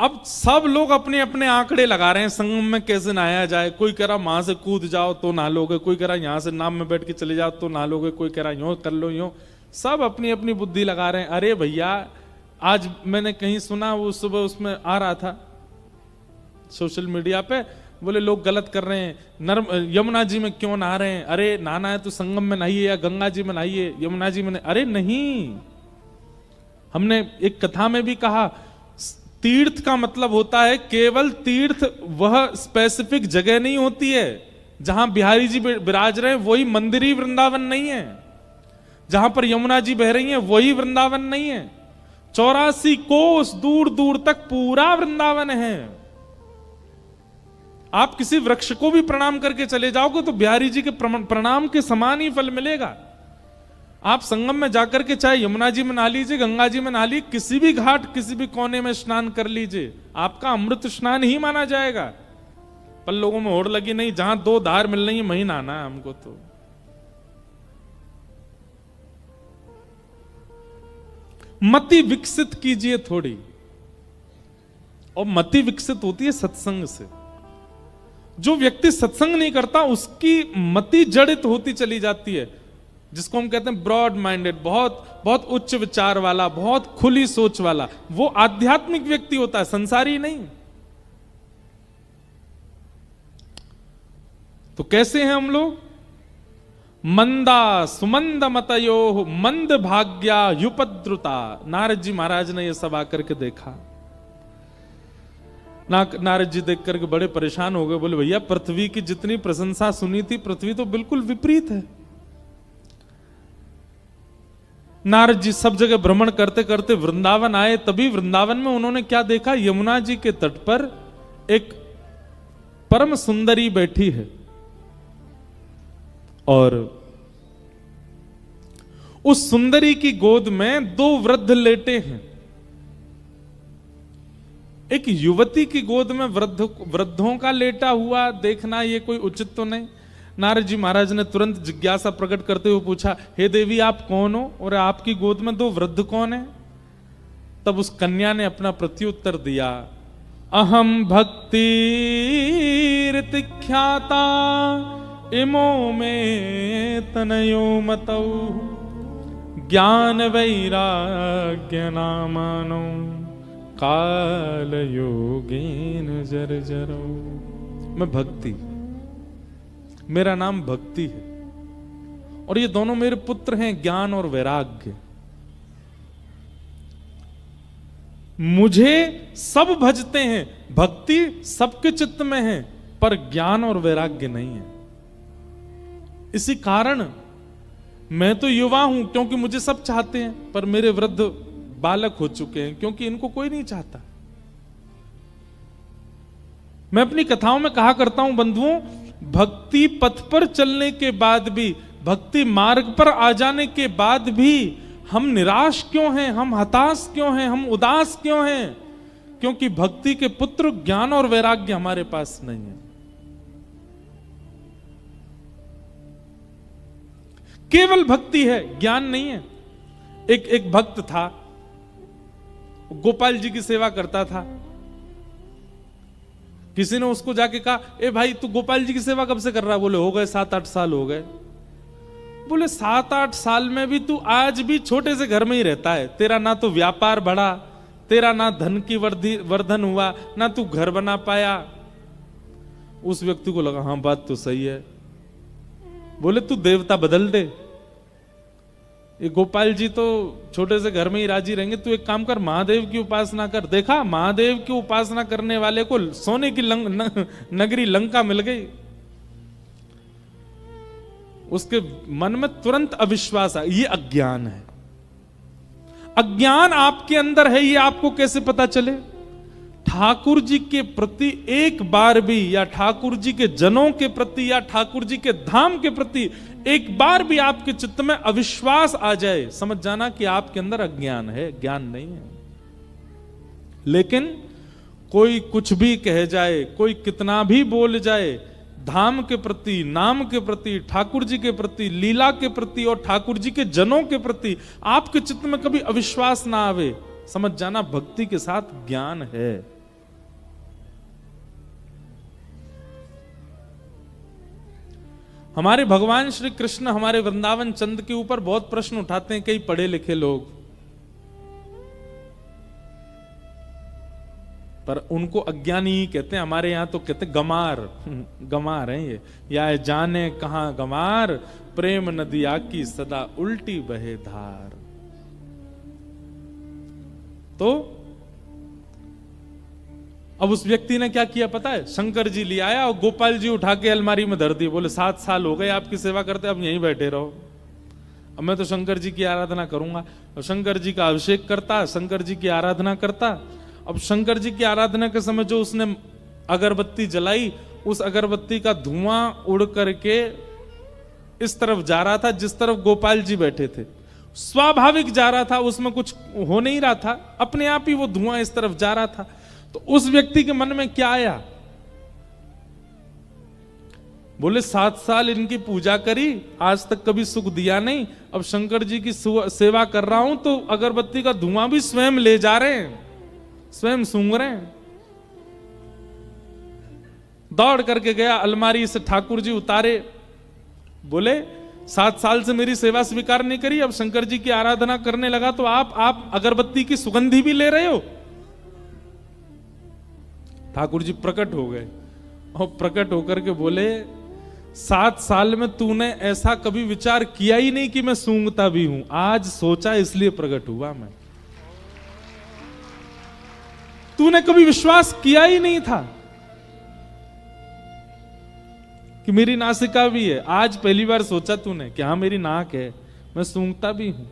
अब सब लोग अपने अपने आंकड़े लगा रहे हैं संगम में कैसे नहाया जाए। कोई कह रहा वहां से कूद जाओ तो नहा लोगे, कोई कह रहा यहां से नाव में बैठ के चले जाओ तो नहा लोगे, कोई कह रहा यूं कर लो, यूं। सब अपनी अपनी बुद्धि लगा रहे हैं। अरे भैया, आज मैंने कहीं सुना, वो सुबह उसमें आ रहा था सोशल मीडिया पे, बोले लोग गलत कर रहे हैं, यमुना जी में क्यों नहा रहे हैं? अरे नहाना है तो संगम में नहाइए या गंगा जी में नहाइए, यमुना जी में नहीं। अरे नहीं, हमने एक कथा में भी कहा, तीर्थ का मतलब होता है केवल तीर्थ, वह स्पेसिफिक जगह नहीं होती है जहां बिहारी जी विराज रहे हैं वही मंदिर ही वृंदावन नहीं है, जहां पर यमुना जी बह रही हैं वही वृंदावन नहीं है। 84 कोस दूर दूर तक पूरा वृंदावन है। आप किसी वृक्ष को भी प्रणाम करके चले जाओगे तो बिहारी जी के प्रणाम के समान ही फल मिलेगा। आप संगम में जाकर के चाहे यमुना जी में नहा लीजिए, गंगा जी में नहा लीजिए, किसी भी घाट किसी भी कोने में स्नान कर लीजिए, आपका अमृत स्नान ही माना जाएगा। पर लोगों में होड़ लगी नहीं, जहां दो धार मिल रही है वहीं नहाना है हमको। तो मति विकसित कीजिए थोड़ी, और मति विकसित होती है सत्संग से। जो व्यक्ति सत्संग नहीं करता उसकी मति जड़ित होती चली जाती है, जिसको हम कहते हैं ब्रॉड माइंडेड, बहुत बहुत उच्च विचार वाला, बहुत खुली सोच वाला, वो आध्यात्मिक व्यक्ति होता है, संसारी नहीं। तो कैसे हैं हम लोग? मंदा सुमंद मतयो मंद भाग्या युपद्रुता। नारद जी महाराज ने यह सब आकर के देखा। नारद जी देख करके बड़े परेशान हो गए, बोले भैया पृथ्वी की जितनी प्रशंसा सुनी थी, पृथ्वी तो बिल्कुल विपरीत है। नारद जी सब जगह भ्रमण करते करते वृंदावन आए, तभी वृंदावन में उन्होंने क्या देखा? यमुना जी के तट पर एक परम सुंदरी बैठी है और उस सुंदरी की गोद में दो वृद्ध लेटे हैं। एक युवती की गोद में वृद्धों का लेटा हुआ देखना ये कोई उचित तो नहीं। नारद जी महाराज ने तुरंत जिज्ञासा प्रकट करते हुए पूछा, हे देवी आप कौन हो और आपकी गोद में दो वृद्ध कौन है? तब उस कन्या ने अपना प्रत्युत्तर दिया, अहम भक्तिरिति ख्याता इमो में तनयो मतौ ज्ञान वैराग्य नामानो काल योगेन जर्जरो। मैं भक्ति, मेरा नाम भक्ति है, और ये दोनों मेरे पुत्र हैं, ज्ञान और वैराग्य। मुझे सब भजते हैं, भक्ति सबके चित्त में है, पर ज्ञान और वैराग्य नहीं है। इसी कारण मैं तो युवा हूं क्योंकि मुझे सब चाहते हैं, पर मेरे वृद्ध बालक हो चुके हैं क्योंकि इनको कोई नहीं चाहता। मैं अपनी कथाओं में कहा करता हूं बंधुओं, भक्ति पथ पर चलने के बाद भी, भक्ति मार्ग पर आ जाने के बाद भी हम निराश क्यों हैं, हम हताश क्यों हैं, हम उदास क्यों हैं? क्योंकि भक्ति के पुत्र ज्ञान और वैराग्य हमारे पास नहीं है। केवल भक्ति है, ज्ञान नहीं है। एक भक्त था, गोपाल जी की सेवा करता था। किसी ने उसको जाके कहा, ए भाई तू गोपाल जी की सेवा कब से कर रहा है? बोले हो गए 7-8 साल हो गए। बोले 7-8 साल में भी तू आज भी छोटे से घर में ही रहता है, तेरा ना तो व्यापार बढ़ा, तेरा ना धन की वर्धन हुआ, ना तू घर बना पाया। उस व्यक्ति को लगा हाँ बात तो सही है। बोले तू देवता बदल दे, ये गोपाल जी तो छोटे से घर में ही राजी रहेंगे, तू एक काम कर महादेव की उपासना कर। देखा, महादेव की उपासना करने वाले को सोने की नगरी लंका मिल गई। उसके मन में तुरंत अविश्वास आ, ये अज्ञान है। अज्ञान आपके अंदर है, ये आपको कैसे पता चले? ठाकुर जी के प्रति एक बार भी, या ठाकुर जी के जनों के प्रति, या ठाकुर जी के धाम के प्रति एक बार भी आपके चित्त में अविश्वास आ जाए, समझ जाना कि आपके अंदर अज्ञान है, ज्ञान नहीं है। लेकिन कोई कुछ भी कह जाए, कोई कितना भी बोल जाए, धाम के प्रति, नाम के प्रति, ठाकुर जी के प्रति, लीला के प्रति और ठाकुर जी के जनों के प्रति आपके चित्त में कभी अविश्वास ना आवे, समझ जाना भक्ति के साथ ज्ञान है। हमारे भगवान श्री कृष्ण हमारे वृंदावन चंद के ऊपर बहुत प्रश्न उठाते हैं कई पढ़े लिखे लोग, पर उनको अज्ञानी ही कहते हैं। हमारे यहां तो कहते हैं गमार, गमार हैं ये, या जाने कहां गमार, प्रेम नदिया की सदा उल्टी बहे धार। तो अब उस व्यक्ति ने क्या किया पता है? शंकर जी ले आया और गोपाल जी उठा के अलमारी में धर दिए। बोले 7 साल हो गए आपकी सेवा करते, अब यहीं बैठे रहो, अब मैं तो शंकर जी की आराधना करूंगा। अब शंकर जी का अभिषेक करता, शंकर जी की आराधना करता। अब शंकर जी की आराधना के समय जो उसने अगरबत्ती जलाई, उस अगरबत्ती का धुआं उड़ करके इस तरफ जा रहा था जिस तरफ गोपाल जी बैठे थे। स्वाभाविक जा रहा था, उसमें कुछ हो नहीं रहा था, अपने आप ही वो धुआं इस तरफ जा रहा था। तो उस व्यक्ति के मन में क्या आया? बोले 7 साल इनकी पूजा करी, आज तक कभी सुख दिया नहीं, अब शंकर जी की सेवा कर रहा हूं तो अगरबत्ती का धुआं भी स्वयं ले जा रहे हैं, स्वयं सूंघ रहे हैं। दौड़ करके गया, अलमारी से ठाकुर जी उतारे। बोले 7 साल से मेरी सेवा स्वीकार नहीं करी, अब शंकर जी की आराधना करने लगा तो आप अगरबत्ती की सुगंधी भी ले रहे हो। ठाकुर जी प्रकट हो गए और प्रकट होकर के बोले 7 साल में तूने ऐसा कभी विचार किया ही नहीं कि मैं सूंघता भी हूं, आज सोचा इसलिए प्रकट हुआ मैं। तूने कभी विश्वास किया ही नहीं था कि मेरी नासिका भी है, आज पहली बार सोचा तूने कि हाँ मेरी नाक है, मैं सूंघता भी हूं।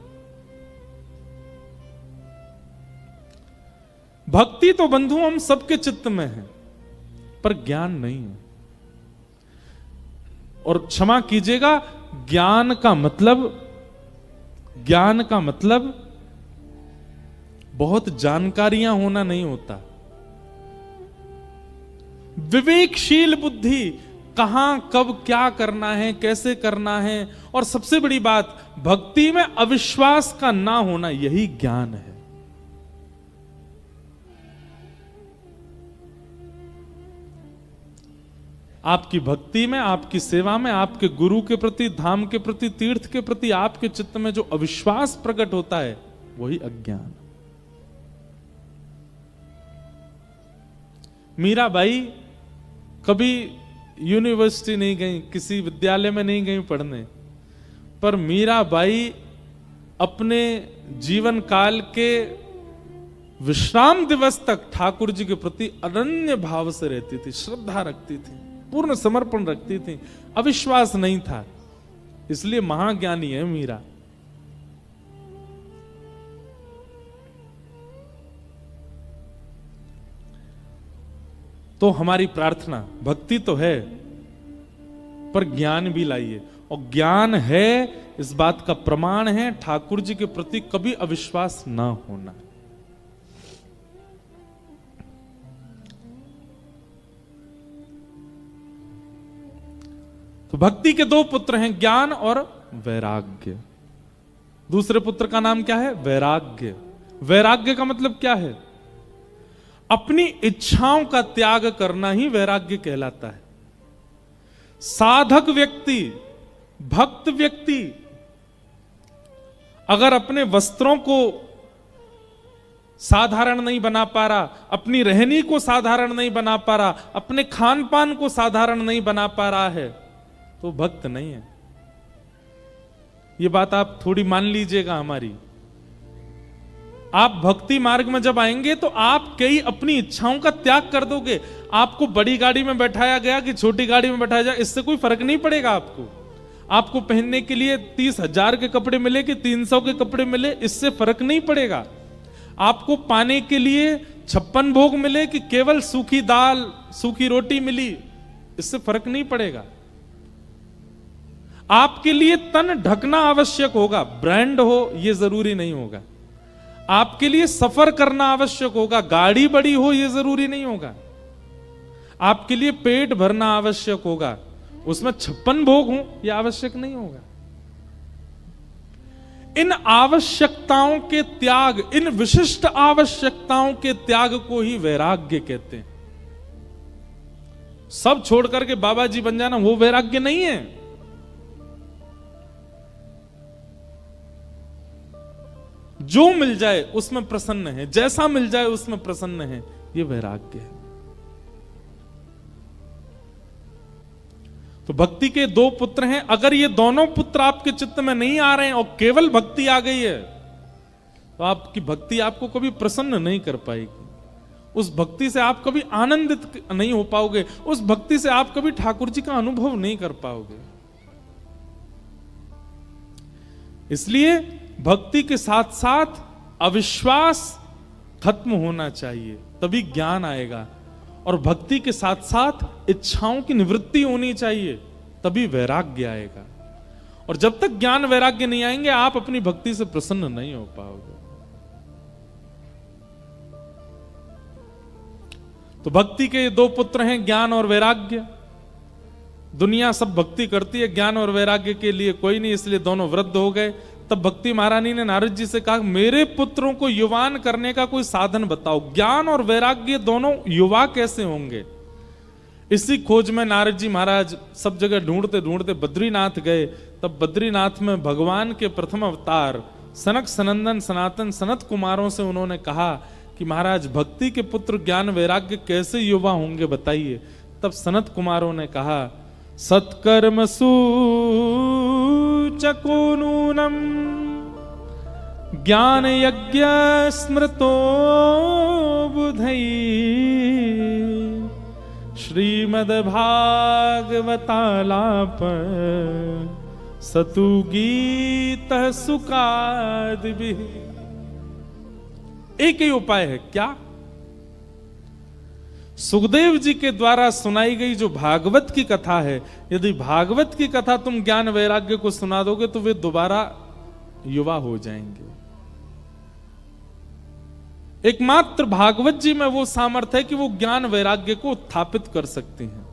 भक्ति तो बंधु हम सबके चित्त में है, पर ज्ञान नहीं है। और क्षमा कीजिएगा, ज्ञान का मतलब बहुत जानकारियां होना नहीं होता। विवेकशील बुद्धि, कहां कब क्या करना है, कैसे करना है, और सबसे बड़ी बात भक्ति में अविश्वास का ना होना, यही ज्ञान है। आपकी भक्ति में, आपकी सेवा में, आपके गुरु के प्रति, धाम के प्रति, तीर्थ के प्रति आपके चित्त में जो अविश्वास प्रकट होता है वही अज्ञान। मीराबाई कभी यूनिवर्सिटी नहीं गई, किसी विद्यालय में नहीं गई पढ़ने, पर मीराबाई अपने जीवन काल के विश्राम दिवस तक ठाकुर जी के प्रति अनन्य भाव से रहती थी, श्रद्धा रखती थी, पूर्ण समर्पण रखती थी, अविश्वास नहीं था, इसलिए महाज्ञानी है मीरा। तो हमारी प्रार्थना, भक्ति तो है पर ज्ञान भी लाइए, और ज्ञान है इस बात का प्रमाण है ठाकुर जी के प्रति कभी अविश्वास ना होना। तो भक्ति के दो पुत्र हैं, ज्ञान और वैराग्य। दूसरे पुत्र का नाम क्या है? वैराग्य। वैराग्य का मतलब क्या है? अपनी इच्छाओं का त्याग करना ही वैराग्य कहलाता है। साधक व्यक्ति, भक्त व्यक्ति अगर अपने वस्त्रों को साधारण नहीं बना पा रहा, अपनी रहनी को साधारण नहीं बना पा रहा, अपने खान पान को साधारण नहीं बना पा रहा है, तो भक्त नहीं है। ये बात आप थोड़ी मान लीजिएगा हमारी। आप भक्ति मार्ग में जब आएंगे तो आप कई अपनी इच्छाओं का त्याग कर दोगे। आपको बड़ी गाड़ी में बैठाया गया कि छोटी गाड़ी में बैठाया जाए, इससे कोई फर्क नहीं पड़ेगा आपको। आपको पहनने के लिए 30,000 के कपड़े मिले कि 300 के कपड़े मिले, इससे फर्क नहीं पड़ेगा। आपको पाने के लिए 56 भोग मिले कि केवल सूखी दाल, सूखी रोटी मिली, इससे फर्क नहीं पड़ेगा। आपके लिए तन ढकना आवश्यक होगा, ब्रांड हो यह जरूरी नहीं होगा। आपके लिए सफर करना आवश्यक होगा, गाड़ी बड़ी हो यह जरूरी नहीं होगा। आपके लिए पेट भरना आवश्यक होगा, उसमें 56 भोग हो यह आवश्यक नहीं होगा। इन आवश्यकताओं के त्याग, इन विशिष्ट आवश्यकताओं के त्याग को ही वैराग्य कहते हैं। सब छोड़ करके बाबा जी बन जाना वो वैराग्य नहीं है। जो मिल जाए उसमें प्रसन्न है, जैसा मिल जाए उसमें प्रसन्न है, यह वैराग्य है। तो भक्ति के दो पुत्र हैं, अगर ये दोनों पुत्र आपके चित्त में नहीं आ रहे हैं और केवल भक्ति आ गई है, तो आपकी भक्ति आपको कभी प्रसन्न नहीं कर पाएगी। उस भक्ति से आप कभी आनंदित नहीं हो पाओगे, उस भक्ति से आप कभी ठाकुर जी का अनुभव नहीं कर पाओगे। इसलिए भक्ति के साथ साथ अविश्वास खत्म होना चाहिए, तभी ज्ञान आएगा। और भक्ति के साथ साथ इच्छाओं की निवृत्ति होनी चाहिए, तभी वैराग्य आएगा। और जब तक ज्ञान वैराग्य नहीं आएंगे, आप अपनी भक्ति से प्रसन्न नहीं हो पाओगे। तो भक्ति के ये दो पुत्र हैं, ज्ञान और वैराग्य। दुनिया सब भक्ति करती है, ज्ञान और वैराग्य के लिए कोई नहीं, इसलिए दोनों वृद्ध हो गए। तब भक्ति महारानी ने नारद जी से कहा, मेरे पुत्रों को युवान करने का कोई साधन बताओ। ज्ञान और वैराग्य दोनों युवा कैसे होंगे? इसी खोज में नारद जी महाराज सब जगह ढूंढते ढूंढते बद्रीनाथ गए। तब बद्रीनाथ में भगवान के प्रथम अवतार सनक सनंदन सनातन सनत कुमारों से उन्होंने कहा कि महाराज भक्ति के पुत्र ज्ञान वैराग्य कैसे युवा होंगे, बताइए। तब सनत कुमारों ने कहा, सत्कर्म सूचको नूनम ज्ञान यज्ञ स्मृतो बुधई श्रीमद् भागवतालाप सतु गीत सुकादि। एक ही उपाय है, क्या? सुखदेव जी के द्वारा सुनाई गई जो भागवत की कथा है, यदि भागवत की कथा तुम ज्ञान वैराग्य को सुना दोगे तो वे दोबारा युवा हो जाएंगे। एकमात्र भागवत जी में वो सामर्थ्य है कि वो ज्ञान वैराग्य को उत्थापित कर सकते हैं।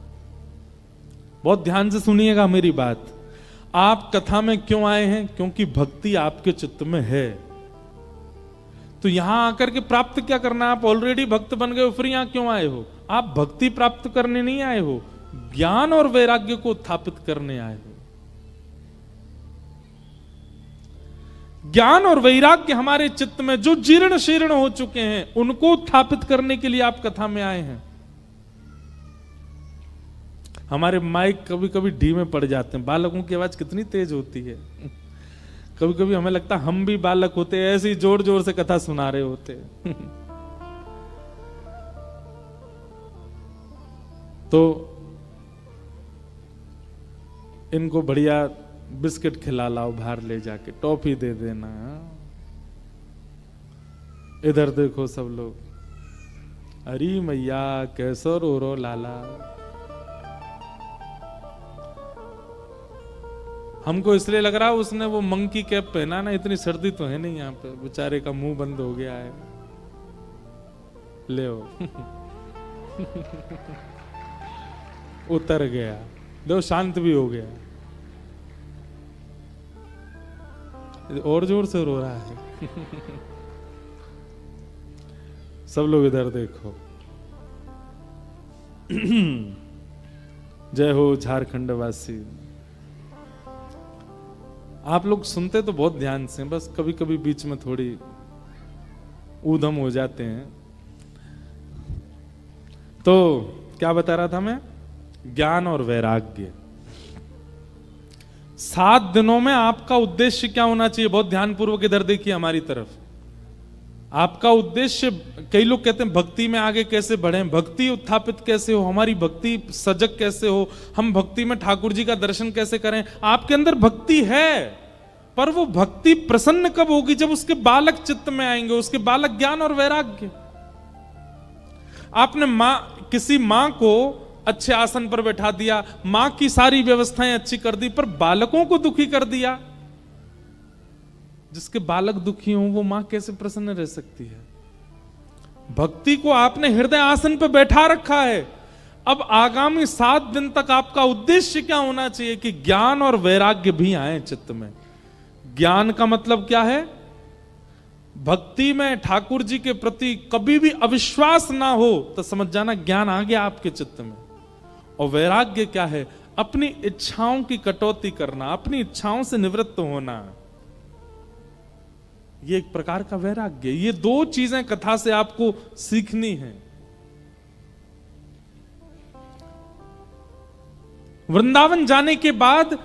बहुत ध्यान से सुनिएगा मेरी बात। आप कथा में क्यों आए हैं? क्योंकि भक्ति आपके चित्त में है। तो यहां आकर के प्राप्त क्या करना? आप ऑलरेडी भक्त बन गए हो, फिर यहां क्यों आए हो? आप भक्ति प्राप्त करने नहीं आए हो, ज्ञान और वैराग्य को उत्थापित करने आए हो। ज्ञान और वैराग्य हमारे चित्त में जो जीर्ण शीर्ण हो चुके हैं उनको उत्थापित करने के लिए आप कथा में आए हैं। हमारे माइक कभी कभी ढीमे पड़ जाते हैं। बालकों की आवाज कितनी तेज होती है। कभी कभी हमें लगता है हम भी बालक होते, ऐसे ही जोर जोर से कथा सुना रहे होते। तो इनको बढ़िया बिस्किट खिला लाओ, बाहर ले जाके टॉफी दे देना। इधर देखो सब लोग, अरे मैया कैसो रो रो लाला। हमको इसलिए लग रहा है उसने वो मंकी कैप पहना ना, इतनी सर्दी तो है नहीं यहाँ पे, बेचारे का मुंह बंद हो गया है। ले उतर गया, लो शांत भी हो गया। और जोर से रो रहा है। सब लोग इधर देखो। जय हो झारखंड वासी। आप लोग सुनते तो बहुत ध्यान से, बस कभी कभी बीच में थोड़ी ऊधम हो जाते हैं। तो क्या बता रहा था मैं? ज्ञान और वैराग्य। 7 दिनों में आपका उद्देश्य क्या होना चाहिए? बहुत ध्यानपूर्वक इधर देखिए हमारी तरफ। आपका उद्देश्य, कई लोग कहते हैं भक्ति में आगे कैसे बढ़ें, भक्ति उत्थापित कैसे हो, हमारी भक्ति सजग कैसे हो, हम भक्ति में ठाकुर जी का दर्शन कैसे करें। आपके अंदर भक्ति है, पर वो भक्ति प्रसन्न कब होगी? जब उसके बालक चित्त में आएंगे, उसके बालक ज्ञान और वैराग्य। आपने किसी मां को अच्छे आसन पर बैठा दिया, मां की सारी व्यवस्थाएं अच्छी कर दी, पर बालकों को दुखी कर दिया। जिसके बालक दुखी हों वो मां कैसे प्रसन्न रह सकती है? भक्ति को आपने हृदय आसन पर बैठा रखा है। अब आगामी 7 दिन तक आपका उद्देश्य क्या होना चाहिए कि ज्ञान और वैराग्य भी आए चित्त में। ज्ञान का मतलब क्या है? भक्ति में ठाकुर जी के प्रति कभी भी अविश्वास ना हो तो समझ जाना ज्ञान आ गया आपके चित्त में। और वैराग्य क्या है? अपनी इच्छाओं की कटौती करना, अपनी इच्छाओं से निवृत्त होना। ये एक प्रकार का वैराग्य। ये 2 चीजें कथा से आपको सीखनी है। वृंदावन जाने के बाद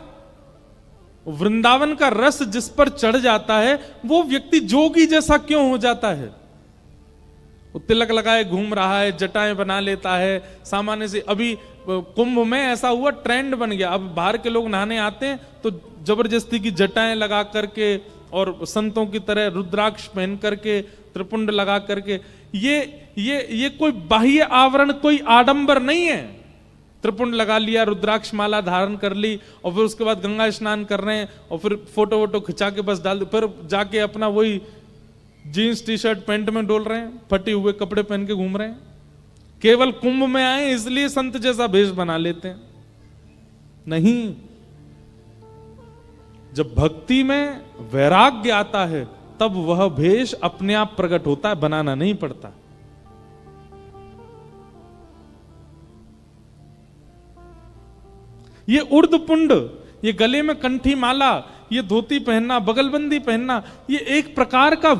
वृंदावन का रस जिस पर चढ़ जाता है वो व्यक्ति जोगी जैसा क्यों हो जाता है? वो तिलक लगाए घूम रहा है, जटाएं बना लेता है सामान्य से। अभी कुंभ में ऐसा हुआ, ट्रेंड बन गया। अब बाहर के लोग नहाने आते हैं तो जबरदस्ती की जटाएं लगा करके और संतों की तरह रुद्राक्ष पहन करके, त्रिपुंड लगा करके। ये कोई बाह्य आवरण, कोई आडंबर नहीं है। त्रिपुंड लगा लिया, रुद्राक्ष माला धारण कर ली और फिर उसके बाद गंगा स्नान कर रहे हैं और फिर फोटो वोटो खिंचा के बस डाल, फिर जाके अपना वही जीन्स टी शर्ट पैंट में डोल रहे हैं, फटे हुए कपड़े पहन के घूम रहे हैं। केवल कुंभ में आए इसलिए संत जैसा भेष बना लेते हैं। नहीं, जब भक्ति में वैराग्य आता है तब वह भेष अपने आप प्रकट होता है, बनाना नहीं पड़ता। ये उर्द पुंड, ये गले में कंठी माला, ये धोती पहनना, बगलबंदी पहनना, ये एक प्रकार का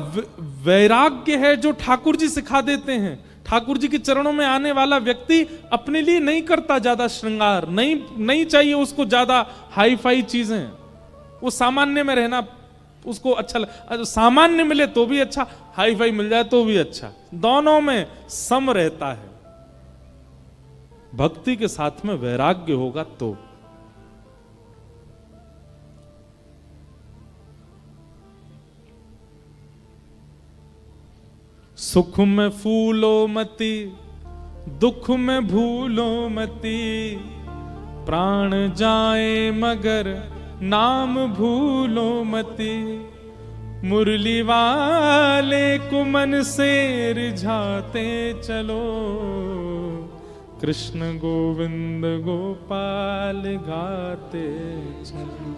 वैराग्य है जो ठाकुर जी सिखा देते हैं। ठाकुर जी के चरणों में आने वाला व्यक्ति अपने लिए नहीं करता ज्यादा श्रृंगार, नहीं चाहिए उसको ज्यादा हाई फाई चीजें। वो सामान्य में रहना उसको अच्छा सामान्य मिले तो भी अच्छा, हाई फाई मिल जाए तो भी अच्छा, दोनों में सम रहता है। भक्ति के साथ में वैराग्य होगा तो। सुख में फूलो मती, दुख में भूलो मती, प्राण जाए मगर नाम भूलो मती, मुरली वाले को मन से रिझाते चलो, कृष्ण गोविंद गोपाल गाते चलो,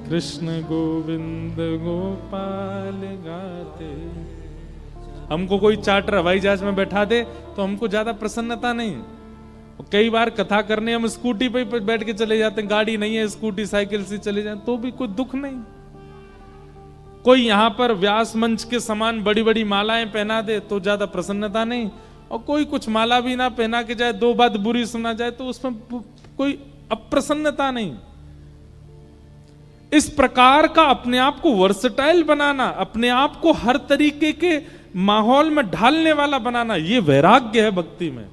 कृष्ण गोविंद गोपाल गाते। हमको कोई चार्टर हवाई जहाज में बैठा दे तो हमको ज्यादा प्रसन्नता नहीं, कई बार कथा करने हम स्कूटी पे बैठ के चले जाते हैं, गाड़ी नहीं है, स्कूटी साइकिल से चले जाए तो भी कोई दुख नहीं। कोई यहां पर व्यास मंच के समान बड़ी बड़ी मालाएं पहना दे तो ज्यादा प्रसन्नता नहीं, और कोई कुछ माला भी ना पहना के जाए, दो बात बुरी सुना जाए तो उसमें कोई अप्रसन्नता नहीं। इस प्रकार का अपने आप को वर्सटाइल बनाना, अपने आप को हर तरीके के माहौल में ढालने वाला बनाना, यह वैराग्य है भक्ति में।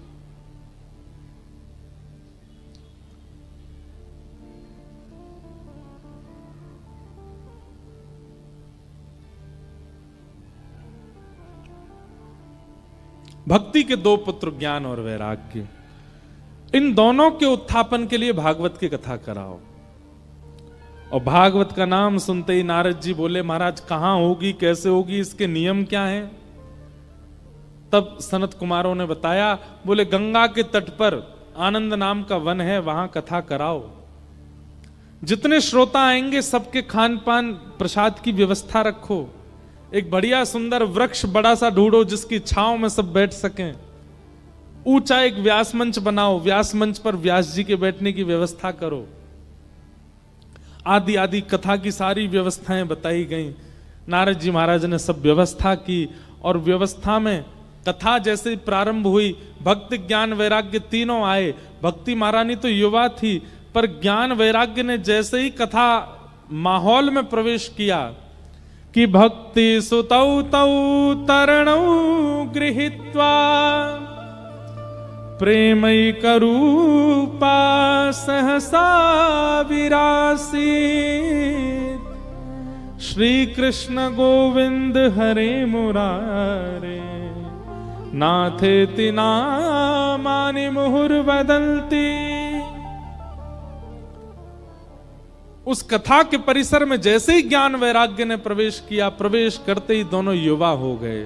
भक्ति के दो पुत्र ज्ञान और वैराग्य, इन दोनों के उत्थापन के लिए भागवत की कथा कराओ। और भागवत का नाम सुनते ही नारद जी बोले, महाराज कहां होगी, कैसे होगी, इसके नियम क्या हैं? तब सनत कुमारों ने बताया, बोले गंगा के तट पर आनंद नाम का वन है, वहां कथा कराओ। जितने श्रोता आएंगे सबके खान पान प्रसाद की व्यवस्था रखो। एक बढ़िया सुंदर वृक्ष बड़ा सा ढूंढो जिसकी छांव में सब बैठ सकें। ऊंचा एक व्यास मंच बनाओ, व्यास मंच पर व्यास जी के बैठने की व्यवस्था करो। आदि आदि कथा की सारी व्यवस्थाएं बताई गई। नारद जी महाराज ने सब व्यवस्था की, और व्यवस्था में कथा जैसे प्रारंभ हुई, भक्ति ज्ञान वैराग्य तीनों आए। भक्ति महारानी तो युवा थी, पर ज्ञान वैराग्य ने जैसे ही कथा माहौल में प्रवेश किया कि भक्ति सुतौ तौ तरणौ गृहीत्वा प्रेमैकरूपा सहसा विरासीत्। श्री कृष्ण गोविंद हरे मुरारे नाथेति नामानि मुहुर्वदन्ति। उस कथा के परिसर में जैसे ही ज्ञान वैराग्य ने प्रवेश किया, प्रवेश करते ही दोनों युवा हो गए।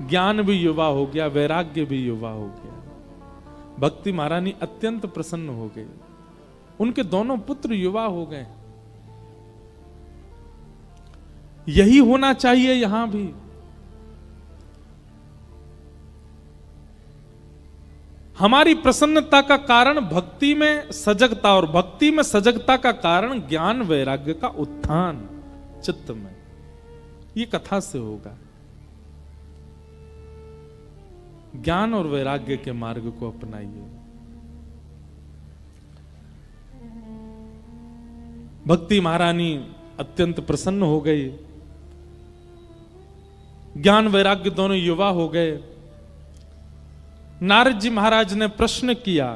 ज्ञान भी युवा हो गया, वैराग्य भी युवा हो गया। भक्ति महारानी अत्यंत प्रसन्न हो गई, उनके दोनों पुत्र युवा हो गए। यही होना चाहिए यहां भी। हमारी प्रसन्नता का कारण भक्ति में सजगता, और भक्ति में सजगता का कारण ज्ञान वैराग्य का उत्थान चित्त में। ये कथा से होगा। ज्ञान और वैराग्य के मार्ग को अपनाइए। भक्ति महारानी अत्यंत प्रसन्न हो गई। ज्ञान वैराग्य दोनों युवा हो गए। नारद जी महाराज ने प्रश्न किया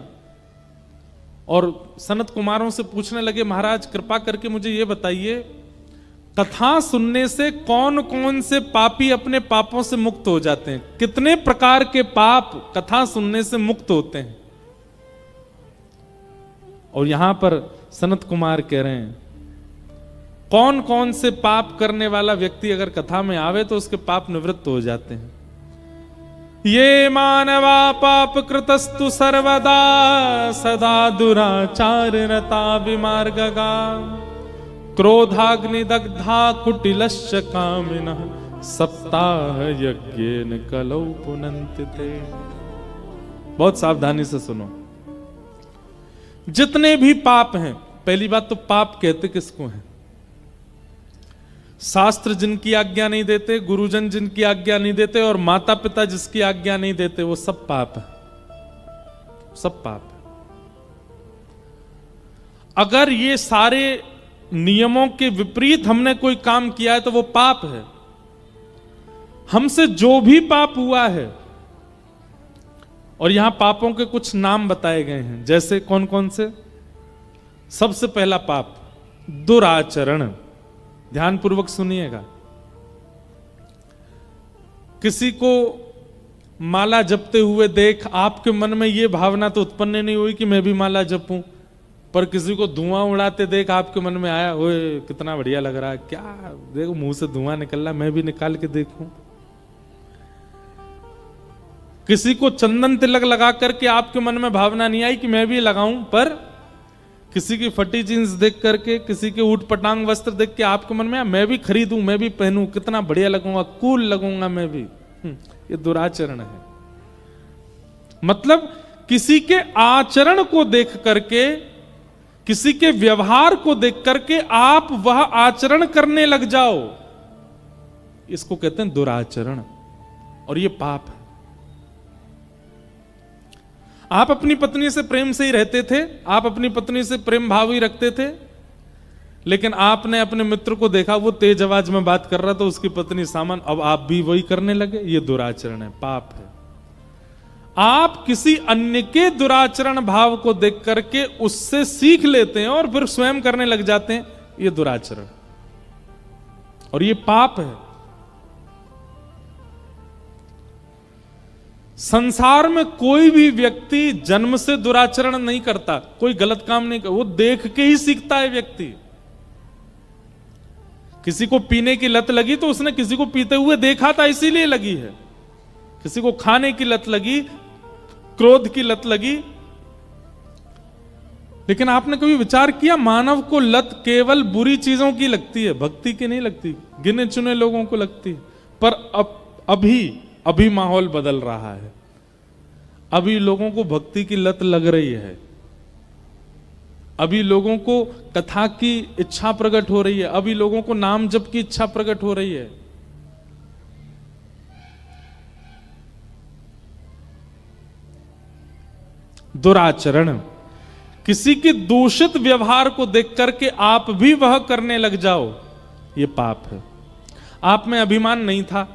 और सनत कुमारों से पूछने लगे, महाराज कृपा करके मुझे यह बताइए, कथा सुनने से कौन कौन से पापी अपने पापों से मुक्त हो जाते हैं? कितने प्रकार के पाप कथा सुनने से मुक्त होते हैं? और यहां पर सनत कुमार कह रहे हैं, कौन कौन से पाप करने वाला व्यक्ति अगर कथा में आवे तो उसके पाप निवृत्त हो जाते हैं। ये मानवा पाप कृतस्तु सर्वदा सदा दुराचार रता विमार्गगा क्रोधाग्निदग्धा कुटिलश्च कामिनः सप्ताह यज्ञेन कलौ पुनन्ति ते। बहुत सावधानी से सुनो। जितने भी पाप हैं, पहली बात तो पाप कहते किसको हैं? शास्त्र जिनकी आज्ञा नहीं देते, गुरुजन जिनकी आज्ञा नहीं देते, और माता पिता जिसकी आज्ञा नहीं देते, वो सब पाप है, सब पाप है। अगर ये सारे नियमों के विपरीत हमने कोई काम किया है तो वो पाप है। हमसे जो भी पाप हुआ है, और यहां पापों के कुछ नाम बताए गए हैं, जैसे कौन कौन से? सबसे पहला पाप दुराचरण। ध्यान पूर्वक सुनिएगा। किसी को माला जपते हुए देख आपके मन में यह भावना तो उत्पन्न नहीं हुई कि मैं भी माला जपूं, पर किसी को धुआं उड़ाते देख आपके मन में आया, ओए कितना बढ़िया लग रहा है, क्या देखो मुंह से धुआं निकल रहा, मैं भी निकाल के देखूं। किसी को चंदन तिलक लगा करके आपके मन में भावना नहीं आई कि मैं भी लगाऊं, पर किसी की फटी जींस देख करके, किसी के ऊट पटांग वस्त्र देख के आपके मन में आया, मैं भी खरीदूं, मैं भी पहनूं, कितना बढ़िया लगूंगा, कूल लगूंगा मैं भी। ये दुराचरण है। मतलब किसी के आचरण को देख करके, किसी के व्यवहार को देख करके आप वह आचरण करने लग जाओ, इसको कहते हैं दुराचरण, और ये पाप है। आप अपनी पत्नी से प्रेम से ही रहते थे, आप अपनी पत्नी से प्रेम भाव ही रखते थे, लेकिन आपने अपने मित्र को देखा वो तेज आवाज में बात कर रहा था, उसकी पत्नी सामान, अब आप भी वही करने लगे, ये दुराचरण है, पाप है। आप किसी अन्य के दुराचरण भाव को देख करके उससे सीख लेते हैं और फिर स्वयं करने लग जाते हैं, ये दुराचरण, और ये पाप है। संसार में कोई भी व्यक्ति जन्म से दुराचरण नहीं करता, कोई गलत काम नहीं करता, वो देख के ही सीखता है व्यक्ति। किसी को पीने की लत लगी तो उसने किसी को पीते हुए देखा था, इसीलिए लगी है। किसी को खाने की लत लगी, क्रोध की लत लगी, लेकिन आपने कभी विचार किया मानव को लत केवल बुरी चीजों की लगती है, भक्ति की नहीं लगती, गिने चुने लोगों को लगती है। पर अभी माहौल बदल रहा है, अभी लोगों को भक्ति की लत लग रही है, अभी लोगों को कथा की इच्छा प्रकट हो रही है, अभी लोगों को नाम जप की इच्छा प्रकट हो रही है। दुराचरण, किसी के दूषित व्यवहार को देख करके आप भी वह करने लग जाओ, यह पाप है। आप में अभिमान नहीं था,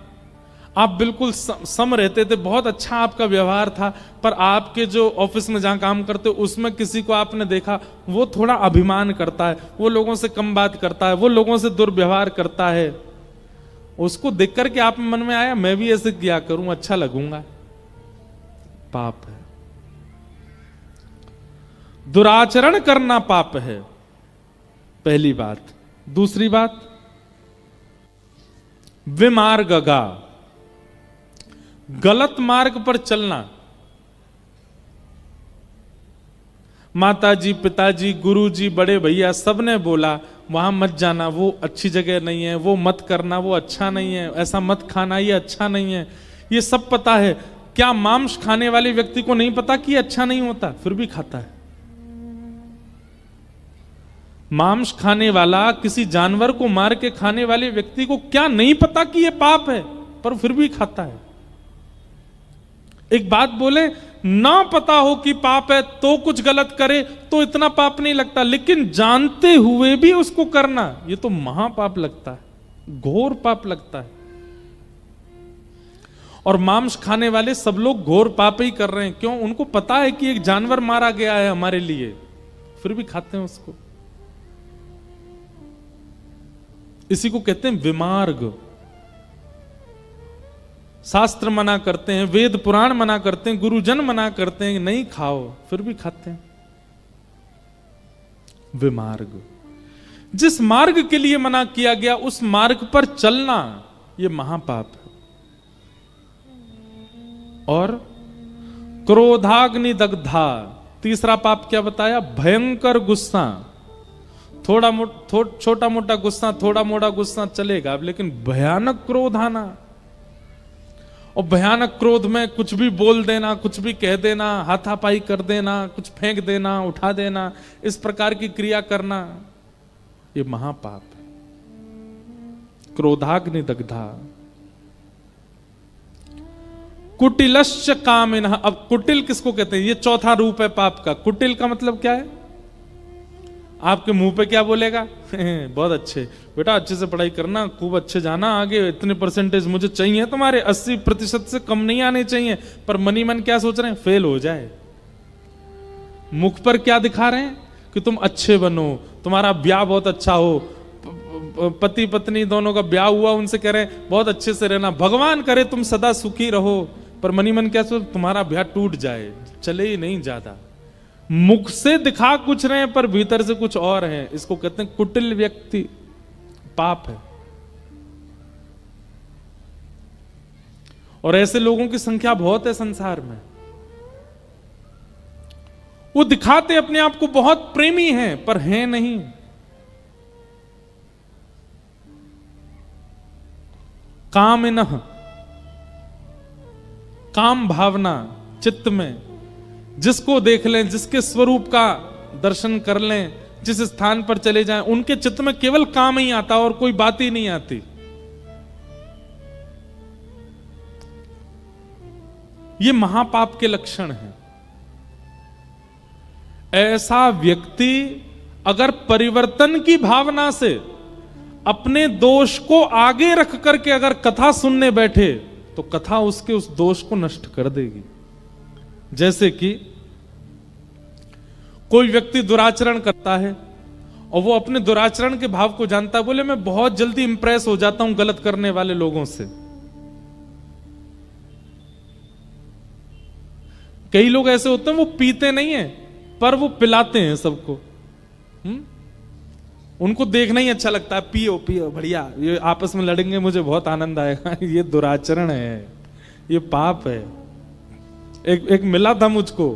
आप बिल्कुल सम रहते थे, बहुत अच्छा आपका व्यवहार था, पर आपके जो ऑफिस में जहां काम करते उसमें किसी को आपने देखा वो थोड़ा अभिमान करता है, वो लोगों से कम बात करता है, वो लोगों से दुर्व्यवहार करता है, उसको देख करके आप मन में आया मैं भी ऐसे किया करूं, अच्छा लगूंगा, पाप है। दुराचरण करना पाप है, पहली बात। दूसरी बात, विमार्गगा, गलत मार्ग पर चलना। माताजी, पिताजी, गुरुजी, बड़े भैया सबने बोला वहां मत जाना, वो अच्छी जगह नहीं है, वो मत करना, वो अच्छा नहीं है, ऐसा मत खाना, ये अच्छा नहीं है, ये सब पता है। क्या मांस खाने वाले व्यक्ति को नहीं पता कि ये अच्छा नहीं होता, फिर भी खाता है? मांस खाने वाला, किसी जानवर को मार के खाने वाले व्यक्ति को क्या नहीं पता कि यह पाप है, पर फिर भी खाता है? एक बात बोले, ना पता हो कि पाप है तो कुछ गलत करे तो इतना पाप नहीं लगता, लेकिन जानते हुए भी उसको करना, यह तो महापाप लगता है, घोर पाप लगता है। और मांस खाने वाले सब लोग घोर पाप ही कर रहे हैं। क्यों? उनको पता है कि एक जानवर मारा गया है हमारे लिए, फिर भी खाते हैं उसको। इसी को कहते हैं विमार्ग। शास्त्र मना करते हैं, वेद पुराण मना करते हैं, गुरुजन मना करते हैं नहीं खाओ, फिर भी खाते हैं। विमार्ग, जिस मार्ग के लिए मना किया गया उस मार्ग पर चलना, यह महापाप है। और क्रोधाग्नि दग्धा, तीसरा पाप क्या बताया? भयंकर गुस्सा। छोटा मोटा गुस्सा, थोड़ा मोटा गुस्सा चलेगा, लेकिन भयानक क्रोध आना, और भयानक क्रोध में कुछ भी बोल देना, कुछ भी कह देना, हाथापाई कर देना, कुछ फेंक देना, उठा देना, इस प्रकार की क्रिया करना, यह महापाप है। क्रोधाग्नि दग्धा। कुटिलश्च कामिनः। अब कुटिल किसको कहते हैं? ये चौथा रूप है पाप का। कुटिल का मतलब क्या है? आपके मुंह पे क्या बोलेगा? बहुत अच्छे बेटा, अच्छे से पढ़ाई करना, खूब अच्छे जाना आगे, इतने परसेंटेज मुझे चाहिए तुम्हारे, 80% से कम नहीं आने चाहिए। पर मनी मन क्या सोच रहे हैं? फेल हो जाए। मुख पर क्या दिखा रहे हैं? कि तुम अच्छे बनो, तुम्हारा ब्याह बहुत अच्छा हो, पति पत्नी दोनों का ब्याह हुआ, उनसे कह रहे हैं बहुत अच्छे से रहना, भगवान करे तुम सदा सुखी रहो। पर मनी मन क्या सोच? तुम्हारा ब्याह टूट जाए, चले ही नहीं ज्यादा। मुख से दिखा कुछ रहे हैं पर भीतर से कुछ और है। इसको कहते हैं कुटिल व्यक्ति, पाप है। और ऐसे लोगों की संख्या बहुत है संसार में। वो दिखाते अपने आप को बहुत प्रेमी हैं, पर हैं नहीं। कामिनः, काम भावना चित्त में, जिसको देख लें, जिसके स्वरूप का दर्शन कर लें, जिस स्थान पर चले जाएं, उनके चित्त में केवल काम ही आता और कोई बात ही नहीं आती। ये महापाप के लक्षण हैं। ऐसा व्यक्ति अगर परिवर्तन की भावना से अपने दोष को आगे रख करके अगर कथा सुनने बैठे तो कथा उसके उस दोष को नष्ट कर देगी। जैसे कि कोई व्यक्ति दुराचरण करता है और वो अपने दुराचरण के भाव को जानता है, बोले मैं बहुत जल्दी इंप्रेस हो जाता हूं गलत करने वाले लोगों से। कई लोग ऐसे होते हैं वो पीते नहीं है पर वो पिलाते हैं सबको। उनको देखना ही अच्छा लगता है, पियो पियो बढ़िया, ये आपस में लड़ेंगे मुझे बहुत आनंद आएगा। ये दुराचरण है, ये पाप है। एक मिला था मुझको,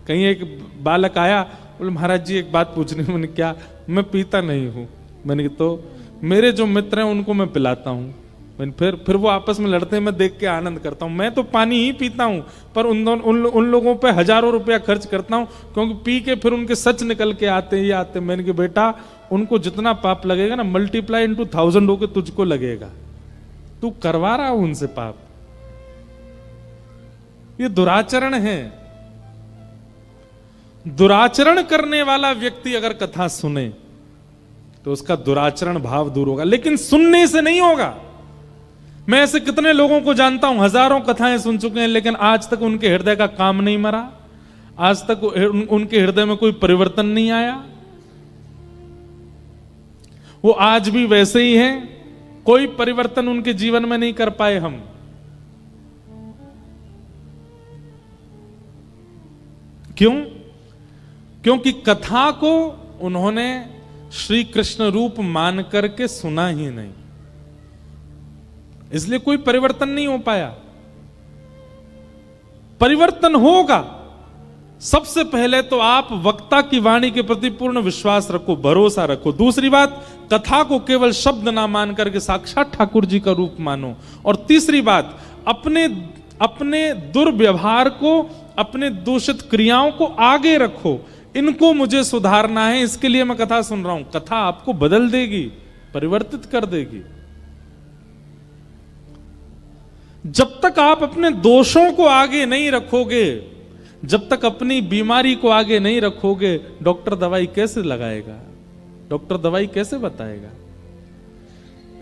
कहीं एक बालक आया, बोले महाराज जी एक बात पूछनी। मैंने क्या? मैं पीता नहीं हूं। मैंने तो मेरे जो मित्र हैं उनको मैं पिलाता हूं। मैंने फिर वो आपस में लड़ते हैं, मैं देख के आनंद करता हूं। मैं तो पानी ही पीता हूं पर उन लोगों पे हजारों रुपया खर्च करता हूं, क्योंकि पी के फिर उनके सच निकल के आते ही आते। मैंने कहा बेटा उनको जितना पाप लगेगा ना मल्टीप्लाई इनटू 1000 होके तुझको लगेगा। तू करवा रहा हूं उनसे पाप। ये दुराचरण है। दुराचरण करने वाला व्यक्ति अगर कथा सुने तो उसका दुराचरण भाव दूर होगा, लेकिन सुनने से नहीं होगा। मैं ऐसे कितने लोगों को जानता हूं, हजारों कथाएं सुन चुके हैं, लेकिन आज तक उनके हृदय का काम नहीं मरा, आज तक उनके हृदय में कोई परिवर्तन नहीं आया। वो आज भी वैसे ही हैं, कोई परिवर्तन उनके जीवन में नहीं कर पाए हम। क्यों? क्योंकि कथा को उन्होंने श्री कृष्ण रूप मान करके सुना ही नहीं, इसलिए कोई परिवर्तन नहीं हो पाया। परिवर्तन होगा, सबसे पहले तो आप वक्ता की वाणी के प्रति पूर्ण विश्वास रखो, भरोसा रखो। दूसरी बात, कथा को केवल शब्द ना मान करके साक्षात ठाकुर जी का रूप मानो। और तीसरी बात, अपने दुर्व्यवहार को, अपने दूषित क्रियाओं को आगे रखो। इनको मुझे सुधारना है, इसके लिए मैं कथा सुन रहा हूं। कथा आपको बदल देगी, परिवर्तित कर देगी। जब तक आप अपने दोषों को आगे नहीं रखोगे, जब तक अपनी बीमारी को आगे नहीं रखोगे, डॉक्टर दवाई कैसे लगाएगा, डॉक्टर दवाई कैसे बताएगा?